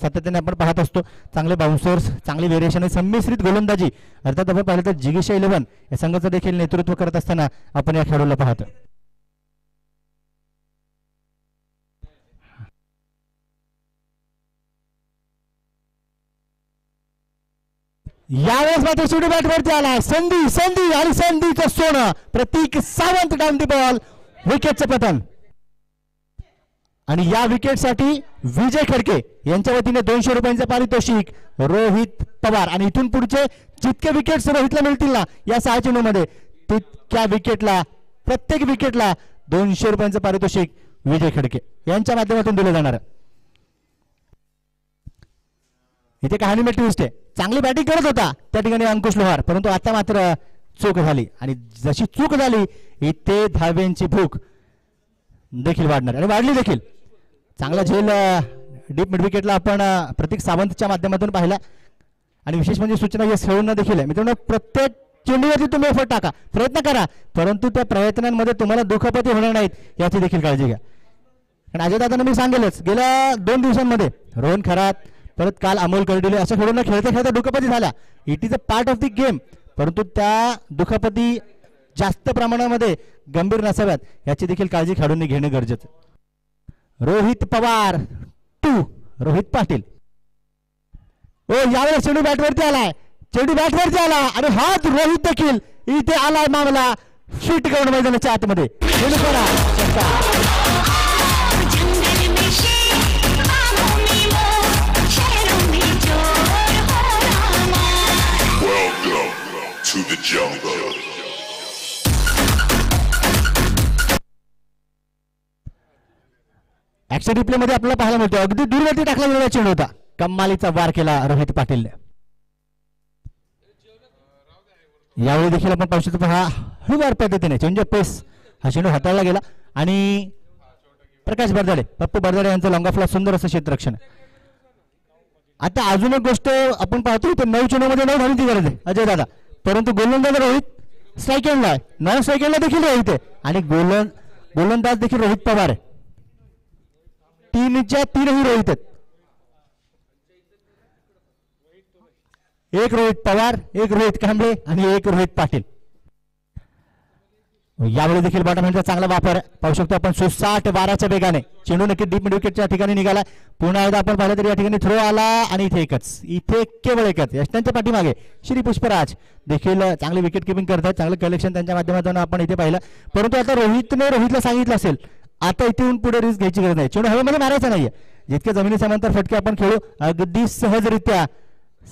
सातत्याने आपण पाहत असतो. चांगले बाउन्सर्स, चांगली व्हेरिएशन आणि संमिश्रित गोलंदाजी. अर्थात आपण पाहिलं तर जिगीशा 11 या संघाचं देखील नेतृत्व करत असताना आपण या खेळाडूला पाहतो. यावेळेस मात्र शेवटी बॅटवरती आलाय संधी संधी आणि संधीचं सोनं. प्रतीक सावंत डाऊन दी बॉल, विकेटचं पतन. आणि या विकेटसाठी विजय खडके यांच्या वतीने 200 रुपयांचं पारितोषिक रोहित पवार. आणि इथून पुढचे जितके विकेट्स रोहितला मिळतील ना या 6 चेंडूमध्ये तितक्या विकेटला प्रत्येक विकेटला 200 रुपयांचं पारितोषिक विजय खडके यांच्या माध्यमातून दिलं जाणार. इथे कहाणी में ट्विस्ट आहे. चांगली बॅटिंग करत होता त्या ठिकाणी अंकुश लोहार, परंतु आता मात्र चूक झाली. आणि जशी चूक झाली इथे धाव्यांची भूक देखील वाढणार आणि वाढली देखील. चांगला झेल डीप मिड विकेटला आपण प्रतीक सावंतच्या माध्यमातून पाहिला. आणि विशेष म्हणजे सूचना या खेळून देखील आहे मित्रांनो, प्रत्येक चेंडूवरती तुम्ही एफर्ट टाका, प्रयत्न करा, परंतु त्या प्रयत्नांमध्ये तुम्हाला दुखापती होणार नाहीत याची देखील काळजी घ्या. कारण अजयदादांना मी सांगेलच गेल्या 2 दिवसांमध्ये रोहन खरात परत काल अमोल कर्डिले अशा खेळून खेळता खेळता दुखापती झाल्या. It is a part of the game, परंतु त्या दुखापती जास्त प्रमाणामध्ये गंभीर नसाव्यात याची देखील काळजी खेळाडूंनी घेणं गरजेचं. रोहित पवार 2 रोहित पाटील. ओ यावेळेस चेंडू बॅटवरती आलाय, चेंडू बॅटवरती आला आणि हात रोहित देखील इथे आलाय मामला फिट करून मैदानाच्या आतमध्ये. To the jungle. Action replay मध्ये आपल्याला पाहायला मिळतो अगदी दूरवरती टाकला गेलेला चेंडू होता. कमालीचा वार केला रोहित पाटीलने. यावेळी देखील आपण पाहू शकतो पहा हळूवार पद्धतीने चेंज ऑफ पेस हा चेंडू हाताळला गेला. आणि प्रकाश बरदाडे पप्पू बरदाडे यांचं लॉंग ऑफला सुंदर असं क्षेत्ररक्षण. आता अजून एक गोष्ट आपण पाहतो तर 9 चेंडूमध्ये 9 धावांची गरज आहे अजय दादा, परंतु गोलंदाज रोहित स्ट्राईक एंडला आहे, नॉन स्ट्राईक एंडला देखील रोहित आहे आणि गोलंदाज देखील रोहित पवार आहे. 3च्या 3ही रोहित आहेत. एक रोहित पवार, एक रोहित कांबळे आणि एक रोहित पाटील. यावेळी देखील बॉटम हँडचा चांगला वापर पाहू शकतो आपण. 60 12च्या वेगाने चेंडू नक्की डीप मिड विकेटच्या ठिकाणी निघाला. पुन्हा एकदा आपण पाहिलं तर या ठिकाणी थ्रो आला आणि इथे केवळ एकच यष्टांच्या पाठीमागे श्री पुष्पराज देखील चांगले विकेट किपिंग करतात. चांगलं कलेक्शन त्यांच्या माध्यमातून आपण इथे पाहिलं. परंतु आता रोहितला सांगितलं असेल आता इथून पुढे रिस्क घ्यायची गरज नाही, चेंडू हवेमध्ये मारायचा नाहीये. जितके जमिनी समांतर फटके आपण खेळू अगदी सहजरित्या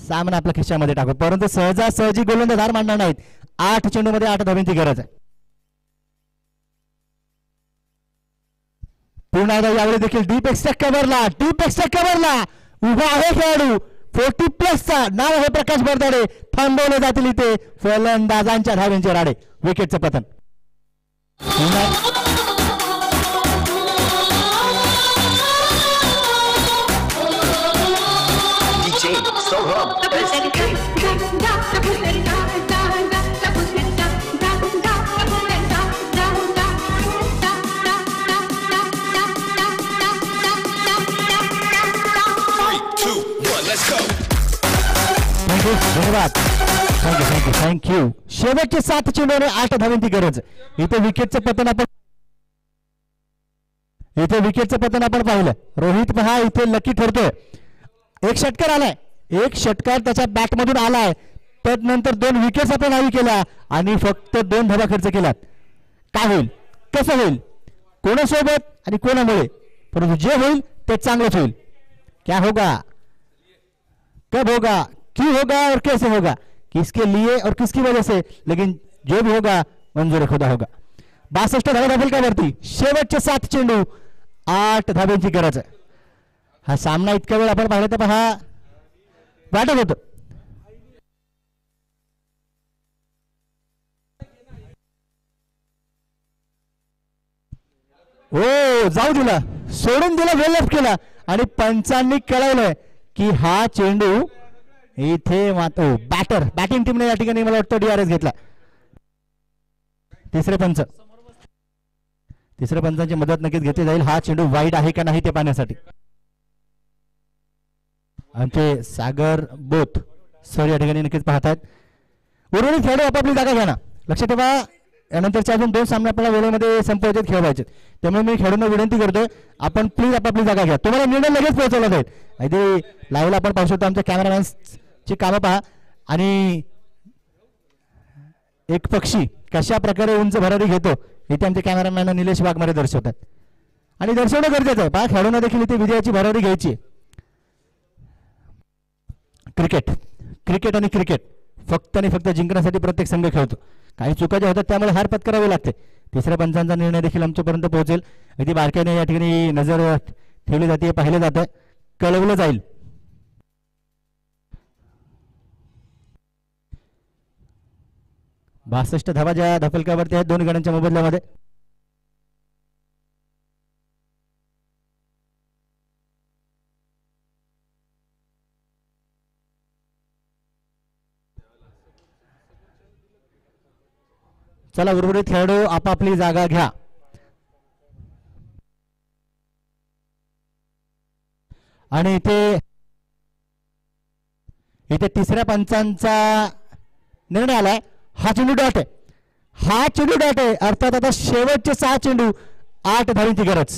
सामना आपल्या खिशामध्ये टाकू, परंतु सहजी गोलंदाज हार मानणार नाहीत. 8 चेंडूमध्ये 8 धावांची गरज आहे. पुन्हा एकदा यावेळी देखील डीप एक्स्ट्रा कव्हरला उभा आहे खेळाडू 40+चा नाव आहे प्रकाश बरदाडे. थांबवले जातील इथे फलंदाजांच्या धावांचे राडे. विकेटचं पतन. धन्यवाद, थँक्यू. शेवटचे 7 चेंडूने 8 धावांची गरज. इथे विकेटचं पतन आपण पाहिलं. रोहित पहा इथे लकी ठरतोय. एक षटकार आलाय, एक षटकार त्याच्या बॅट मधून आलाय, त्यानंतर 2 विकेट्स आपण हवी केल्या आणि फक्त 2 धावा खर्च केल्यात. काय होईल, कसं होईल, कोणासोबत आणि कोणामुळे, परंतु जे होईल ते चांगलंच होईल. क्या होगा, कब होगा, क्यों होगा और कैसे होगा, किसके लिए और किसकी वजह से, लेकिन जो भी होगा मंजूर खुदा होगा. 62 धावा धावेल का वरती. शेवटचे 7 चेंडू 8 धावांची गरज आहे. हा सामना इतका वेळ आपण पाहिला तर पहा वाटत होतं ओ जाऊ दिला, सोडून दिला, वेल लेफ्ट केला आणि पंचांनी कळवलंय की हा चेंडू इथे बॅटिंग टीमने या ठिकाणी मला वाटतं DRS घेतला. तिसऱ्या पंचांची मदत नक्कीच घेतली जाईल. हा चेंडू वाईड आहे का नाही ते पाहण्यासाठी. आमचे सागर बोथ सर या ठिकाणी नक्कीच पाहतात. उर्वरित खेळाडू आपापली जागा घ्या ना. लक्षात ठेवा यानंतरचे अजून 2 सामने आपल्याला वेळेमध्ये संपवायचे खेळवायचे, त्यामुळे मी खेळाडूंना विनंती करतोय आपण प्लीज आपापली जागा घ्या. तुम्हाला निर्णय लगेच पोहोचवला जाईल. लाईव्हला आपण पाहू शकतो आमच्या कॅमेरामॅनची कामं पहा. आणि एक पक्षी कशा प्रकारे उंच भरारी घेतो इथे आमचे कॅमेरामॅन निलेश वाघमारे दर्शवतात आणि दर्शवणं गरजेचं आहे. पहा खेळाडूंना देखील इथे विजयाची भरारी घ्यायची. क्रिकेट आणि क्रिकेट फक्त आणि फक्त जिंकण्यासाठी प्रत्येक संघ खेळतो. काही चुका ज्या होतात त्यामुळे हार पत्करावी लागते. तिसऱ्या पंचांचा निर्णय देखील आमच्यापर्यंत पोहोचेल. अगदी बारकाईने या ठिकाणी नजर ठेवली जाते, पाहिलं जातं, कळवलं जाईल. बासष्ट धावा ज्या धपलकावरती आहेत दोन गड्यांच्या मोबदल्यामध्ये. चला उर्वरित खेळाडू आपापली जागा घ्या. आणि इथे तिसऱ्या पंचांचा निर्णय आलाय. हा चेंडू डॉट आहे, हा चेंडू डॉट आहे. अर्थात आता शेवटचे 6 चेंडू 8 धावांची गरज.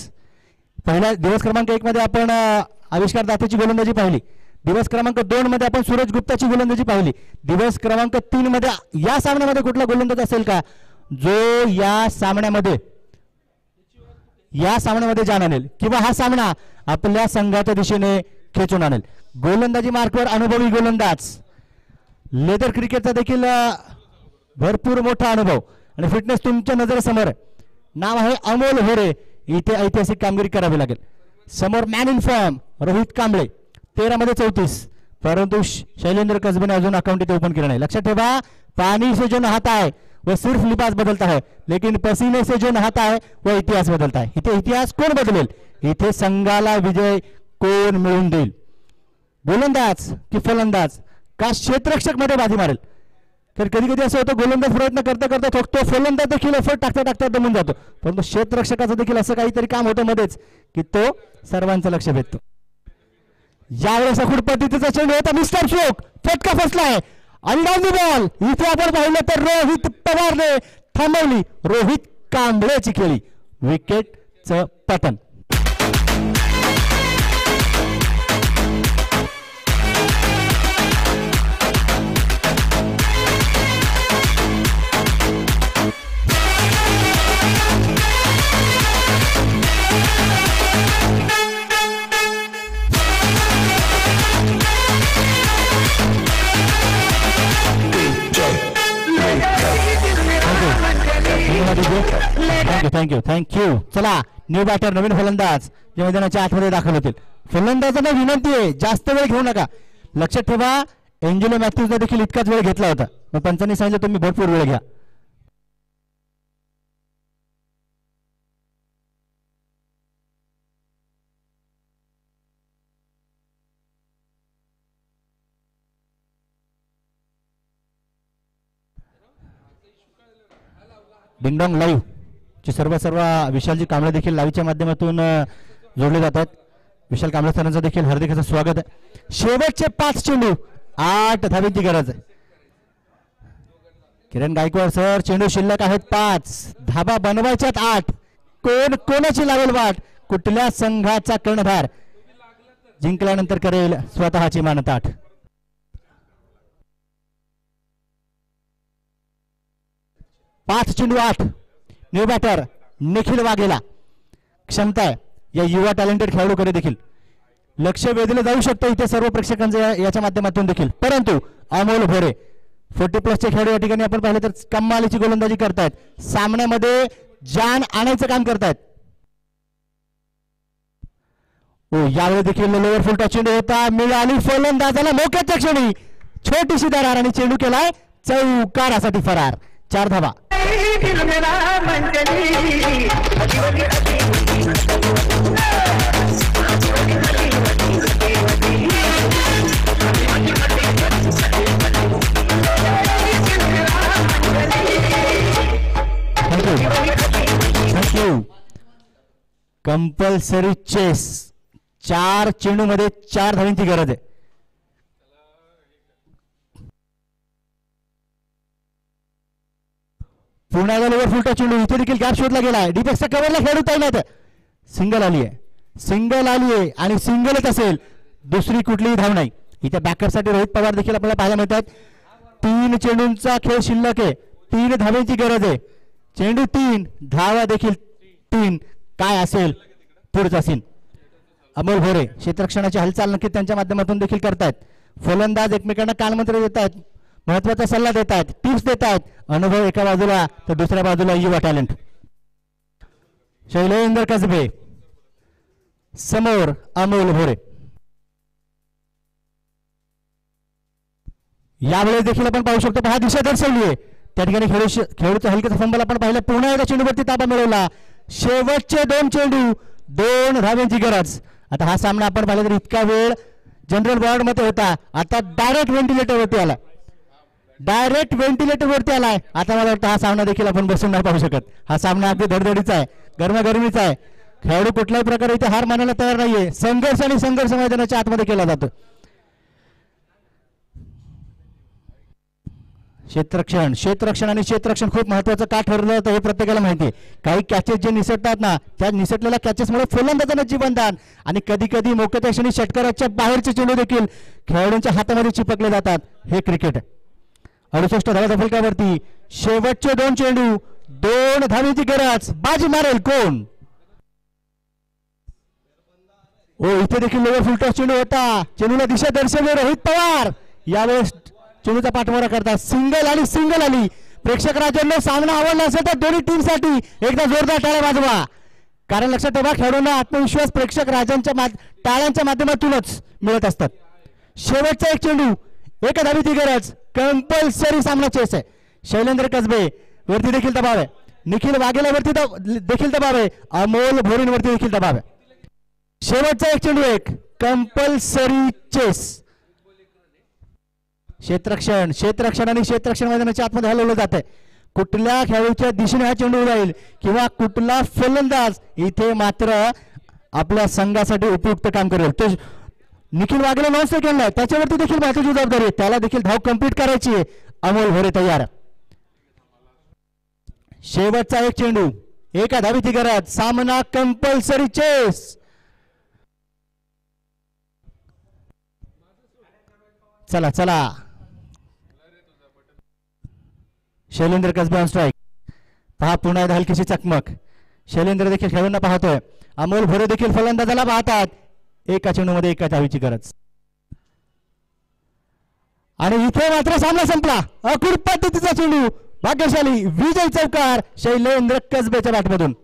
पहिल्या दिवस क्रमांक 1 मध्ये आपण आविष्कार दातेची गोलंदाजी पाहिली. दिवस क्रमांक 2 मध्ये आपण सूरज गुप्ताची गोलंदाजी पाहिली. दिवस क्रमांक 3 मध्ये या सामन्यामध्ये कुठला गोलंदाज असेल का जो या सामन्यामध्ये जाण आणेल किंवा हा सामना आपल्या संघाच्या दिशेने खेचून आणेल. गोलंदाजी मार्कवर अनुभवी गोलंदाज, लेदर क्रिकेटचा देखील भरपूर मोठा अनुभव आणि फिटनेस तुमच्या नजरेसमोर आहे. नाव आहे अमोल होरे. इथे ऐतिहासिक कामगिरी करावी लागेल. समोर man in form Rohit Kamble 13 मध्ये 34, परंतु शैलेंद्र कसबेने अजून अकाउंट इथे ओपन केलं नाही. लक्षात ठेवा, पानी से जो नहाता है वो सिर्फ लिबास बदलता है, लेकिन पसीने से जो नहाता है वो इतिहास बदलता है. इथे इतिहास कोण बदलेल? इथे संघाला विजय कोण मिळवून देईल? गोलंदाज की फलंदाज का क्षेत्ररक्षक मध्ये बाजी मारेल? तर कधी कधी असं होतं गोलंदाज प्रयत्न करता करता थकतो, फलंदाज देखील एफर्ट टाकता टाकता दमून जातो, परंतु क्षेत्ररक्षकाचं देखील असं काहीतरी काम होतं मध्येच की तो सर्वांचं लक्ष भेटतो. यावेळेस अखूड पद्धतीचा चेंडू होता, मिस्टर स्ट्रोक, फटका फसलाय आणि डाऊन द बॉल. इथे आपण पाहिलं तर रोहित पवारने थांबवली रोहित कांबळेची खेळी. विकेटचं पतन. थँक्यू. चला न्यू बॅटर, नवीन फलंदाज जे मैदानाच्या आतमध्ये दाखल होतील. फलंदाजांना विनंती आहे जास्त वेळ घेऊ नका. लक्षात ठेवा, एंजेलो मॅथ्यूजने देखील इतकाच वेळ घेतला होता, मग पंचांनी सांगितलं तुम्ही भरपूर वेळ घ्या. डिंगडॉंग लाईव्ह ची सर्व विशालजी कांबळे देखील लाईव्हच्या माध्यमातून जोडले जातात. विशाल कांबळे सरांचं देखील हार्दिक असं स्वागत आहे. शेवटचे 5 चेंडू 8 धावेची गरज आहे. किरण गायकवाड सर, चेंडू शिल्लक आहेत 5, धाबा बनवायच्यात 8. कोणाची लावेल वाट? कुठल्या संघाचा कर्णधार जिंकल्यानंतर करेल स्वतःची मानताठ? पाच चेंडू 8. न्यू बॅटर निखिल वाघेला क्षमता आहे या युवा टॅलेंटेड खेळाडूकडे देखील लक्ष वेधलं जाऊ शकतं इथे सर्व प्रेक्षकांचं याच्या माध्यमातून देखील. परंतु अमोल भोरे 40+ चे खेळाडू या ठिकाणी आपण पाहिलं तर कमालीची गोलंदाजी करतायत, सामन्यामध्ये जान आणायचं काम करतायत. यावेळी देखील लोअर फुलटा चेंडू होता, मिळाली फलंदाजाला मोक्याच्या क्षणी छोटीशी दरार आणि चेंडू केलाय चौकारासाठी फरार. 4 धावा. थँक्यू. कंपल्सरी चेस 4 चेंडू मध्ये 4 धावांची गरज आहे. पुन्हा ओव्हर फुलटा चेंडू, इथे देखील गॅप शोधला गेलाय. डीपेक्सच्या कव्हरला खेळू तैनात. सिंगल आली आहे आणि सिंगलच असेल, दुसरी कुठलीही धाव नाही. इथे बॅकअप साठी रोहित पवार देखील आपल्याला पाहायला मिळतात. 3 चेंडूंचा खेळ शिल्लक आहे, 3 धावेची गरज आहे. चेंडू 3, धावा देखील 3. काय असेल पुढचा सीन? अमोल भोरे क्षेत्ररक्षणाची हालचाल नक्की त्यांच्या माध्यमातून देखील करतायत. फलंदाज एकमेकांना कानमंत्र देत आहेत, महत्वाचा सल्ला देत आहेत, टिप्स देत आहेत. अनुभव एका बाजूला तर दुसऱ्या बाजूला युवा टॅलेंट. शैलेंद्र कसबे समोर अमोल भोरे. यावेळेस देखील आपण पाहू शकतो, हा दिशा दर्शवली आहे त्या ठिकाणी. खेळूचा हलक्याचा फंबल आपण पाहिला. पुन्हा एकदा चेंडूवरती ताबा मिळवला. शेवटचे 2 चेंडू, 2 धाव्यांची गरज. आता हा सामना आपण पाहिला तर इतका वेळ जनरल वॉर्ड मध्ये होता, आता डायरेक्ट व्हेंटिलेटर वरती आला. डायरेक्ट व्हेंटिलेटर वरती आलाय. आता मला वाटतं हा सामना देखील आपण बसून नाही पाहू शकत. हा सामना अगदी धडधडीचा आहे, गरमागरमीचा आहे. खेळाडू कुठल्याही प्रकारे इथे हार मानायला तयार नाहीये. संघर्ष आणि संघर्ष मैदानाच्या आतमध्ये केला जातो. क्षेत्ररक्षण आणि क्षेत्ररक्षण खूप महत्वाचं का ठरलं होतं हे प्रत्येकाला माहिती आहे. काही कॅचेस जे निसटतात ना, त्या निसटलेल्या कॅचेसमुळे फलंदाजांना जीवनदान आणि कधी कधी मोकळ्या क्षणी षटकाराच्या बाहेरचे चेंडू देखील खेळाडूंच्या हातामध्ये चिपकले जातात. हे क्रिकेट. 68 धावाच्या फलकावरती शेवटचे 2 चेंडू, 2 धावेची गरज. बाजी मारेल कोण? इथे देखील लोअर फुलटॉस चेंडू होता. चेंडूला दिशा दर्शवली रोहित पवार. यावेळेस चेंडूचा पाठमोरा करतात. सिंगल आली. प्रेक्षक राजांना सामना आवडला असेल तर दोन्ही टीमसाठी एकदा जोरदार टाळ्या वाजवा. कारण लक्षात ठेवा, खेळाडूंना आत्मविश्वास प्रेक्षक राजांच्या टाळ्यांच्या माध्यमातूनच मिळत असतात. शेवटचा 1 चेंडू, 1 धावेची गरज. कंपल्सरी सामना चेस आहे. शैलेंद्र कसबे वरती देखील दबाव आहे. निखिल वाघेला वरती देखील दबाव आहे. अमोल भोरेंवरती देखील दबाव आहे. शेवटचा 1 चेंडू, 1 कंपल्सरी चेस. क्षेत्ररक्षण आणि क्षेत्ररक्षण मैदानाच्या आतमध्ये हलवलं जात आहे. कुठल्या खेळाडूच्या दिशेने हा चेंडू जाईल किंवा कुठला फलंदाज इथे मात्र आपल्या संघासाठी उपयुक्त काम करेल. तो निखिल वाघेला 9 सेकंड आहे, त्याच्यावरती देखील महत्वाची जबाबदारी आहे. त्याला देखील धाव कंप्लीट करायची आहे. अमोल भोरे तयार. शेवटचा 1 चेंडू, 1 धावेची गरज. सामना कंपल्सरी चेस. चला शैलेंद्र कसबे ऑन स्ट्राईक. पहा पुन्हा एकदा हलकीशी चकमक. शैलेंद्र देखील खेळूंना पाहतोय. अमोल भोरे देखील फलंदाजाला पाहतात. 1 चेंडूमध्ये 1 धावेची गरज. आणि इथे मात्र सामना संपला. अकुर पद्धतीचा चेंडू, भाग्यशाली विजय चौकार शैलेंद्र कसबेच्या बॅटमधून.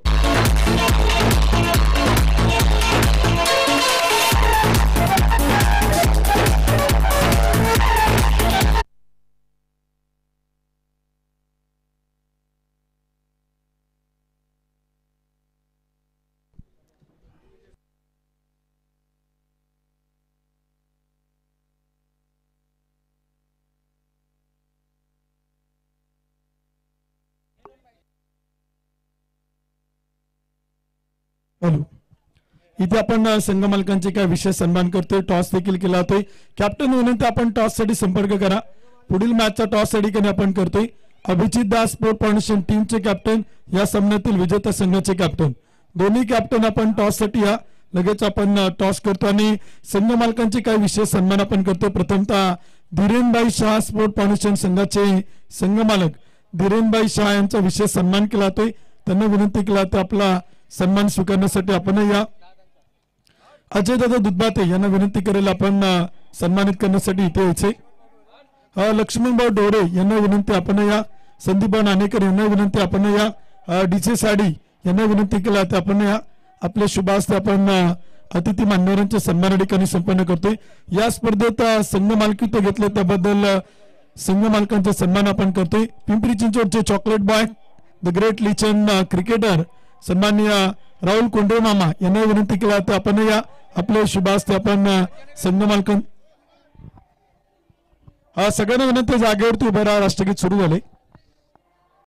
इथे आपण संघ मालकांचे काय विशेष सन्मान करतोय. टॉस देखील केला जातोय. कॅप्टन विनंती, आपण टॉस साठी संपर्क करा. पुढील मॅचचा टॉस साठी आपण करतोय. अभिजित दास स्पोर्ट फाउंडेशन टीमचे कॅप्टन, या सामन्यातील विजेता संघाचे कॅप्टन. दोन्ही कॅप्टन आपण टॉस साठी या. लगेच आपण टॉस करतो आणि संघ मालकांचे काय विशेष सन्मान आपण करतो. प्रथमतः धीरेनभाई शाह स्पोर्ट फाउंडेशन संघाचे संघ मालक धीरेनभाई शाह यांचा विशेष सन्मान केला जातोय. त्यांना विनंती केला तर आपला सन्मान स्वीकारण्यासाठी आपण या. अजय दादा दुधबाते यांना विनंती करेल आपण सन्मानित करण्यासाठी इथे यायचे. लक्ष्मणभाऊ डोरे यांना विनंती आपण या. संदीप नाणेकर यांना विनंती आपण या. डीजे साडी यांना विनंती केला तर आपण या. आपले शुभ हस्ते आपण अतिथी मान्यवरांच्या सन्मान ठिकाणी संपन्न करतोय. या स्पर्धेत संघ मालकीत्व घेतले त्याबद्दल संघ मालकांचा सन्मान आपण करतोय. पिंपरी चिंचवडचे chocolate boy, the great lichen cricketer सन्माननीय राहुल कोंडे मामा यांना विनंती केला तर आपण या. आपले शुभ हस्ते आपण संघ मालकां सगळ्यांना विनंती, जागेवरती उभे राहा. राष्ट्रगीत सुरू झाले.